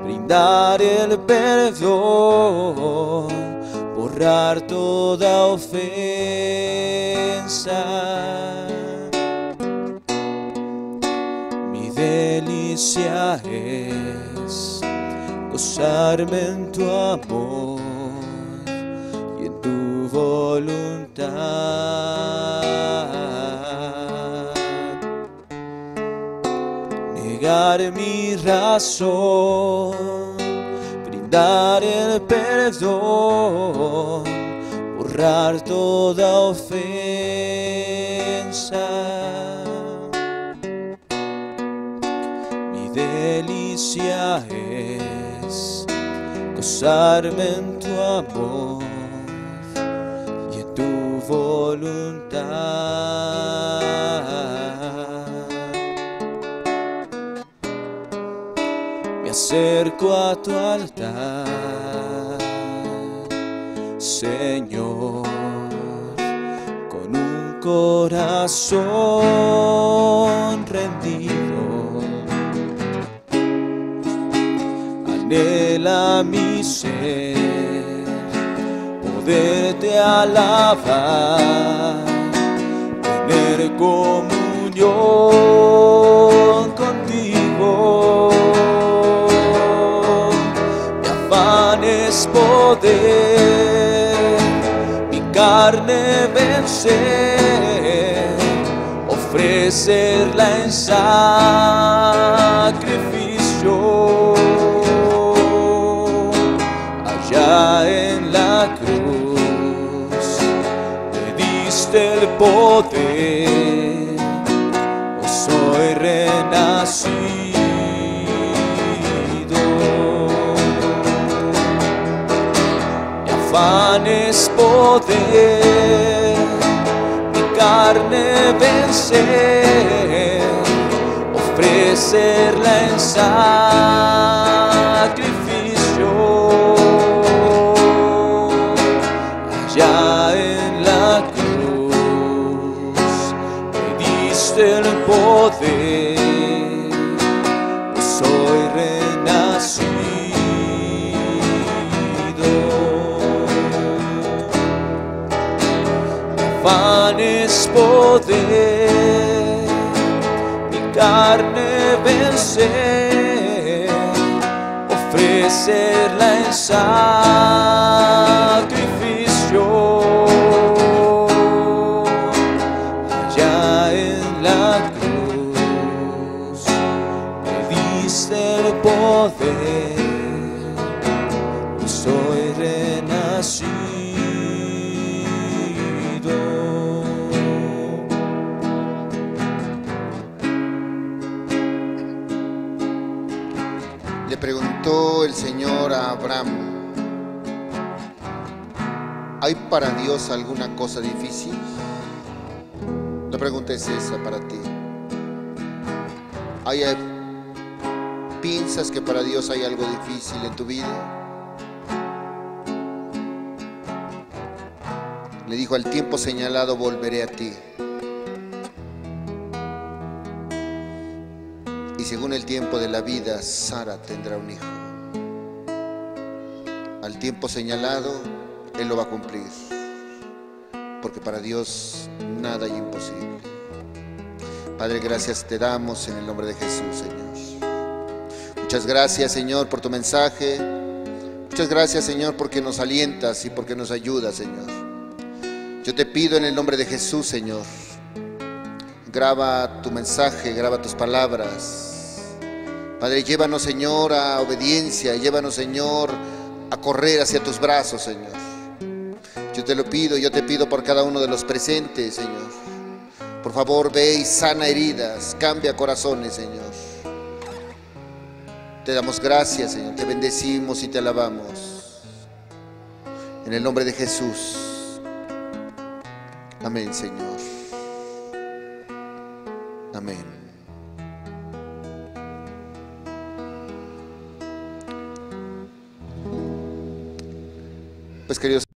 brindar el perdón, borrar toda ofensa. Mi delicia es gozarme en tu amor y en tu voluntad. Negar mi razón, brindar el perdón, borrar toda ofensa. Mi delicia es gozarme en tu amor y en tu voluntad. Me acerco a tu altar, Señor, con un corazón rendido. Anhela mi ser poderte alabar, tener comunión contigo. Mi afán es poder mi carne vencer, ofrecerla en sacrificio. Allá en la cruz me diste el poder, hoy soy renacido. Mi afán es poder mi carne vencer, ofrecerla en sacrificio. Allá en la cruz me diste el poder, hoy soy renacido. Mi afán es poder mi carne vencer, ofrecerla en sacrificio. Allá en la cruz me diste el poder, hoy soy renacido. Le preguntó el Señor a Abraham: ¿hay para Dios alguna cosa difícil? La pregunta es esa para ti. ¿Piensas que para Dios hay algo difícil en tu vida? Le dijo: al tiempo señalado volveré a ti. Y según el tiempo de la vida, Sara tendrá un hijo. Al tiempo señalado, Él lo va a cumplir, porque para Dios nada hay imposible. Padre, gracias te damos en el nombre de Jesús, Señor. Muchas gracias, Señor, por tu mensaje. Muchas gracias, Señor, porque nos alientas y porque nos ayudas, Señor. Yo te pido en el nombre de Jesús, Señor, graba tu mensaje, graba tus palabras. Padre, llévanos, Señor, a obediencia. Llévanos, Señor, a correr hacia tus brazos, Señor. Yo te lo pido, yo te pido por cada uno de los presentes, Señor. Por favor, ve y sana heridas, cambia corazones, Señor. Te damos gracias, Señor, te bendecimos y te alabamos. En el nombre de Jesús. Amén, Señor. Amén. Pues queridos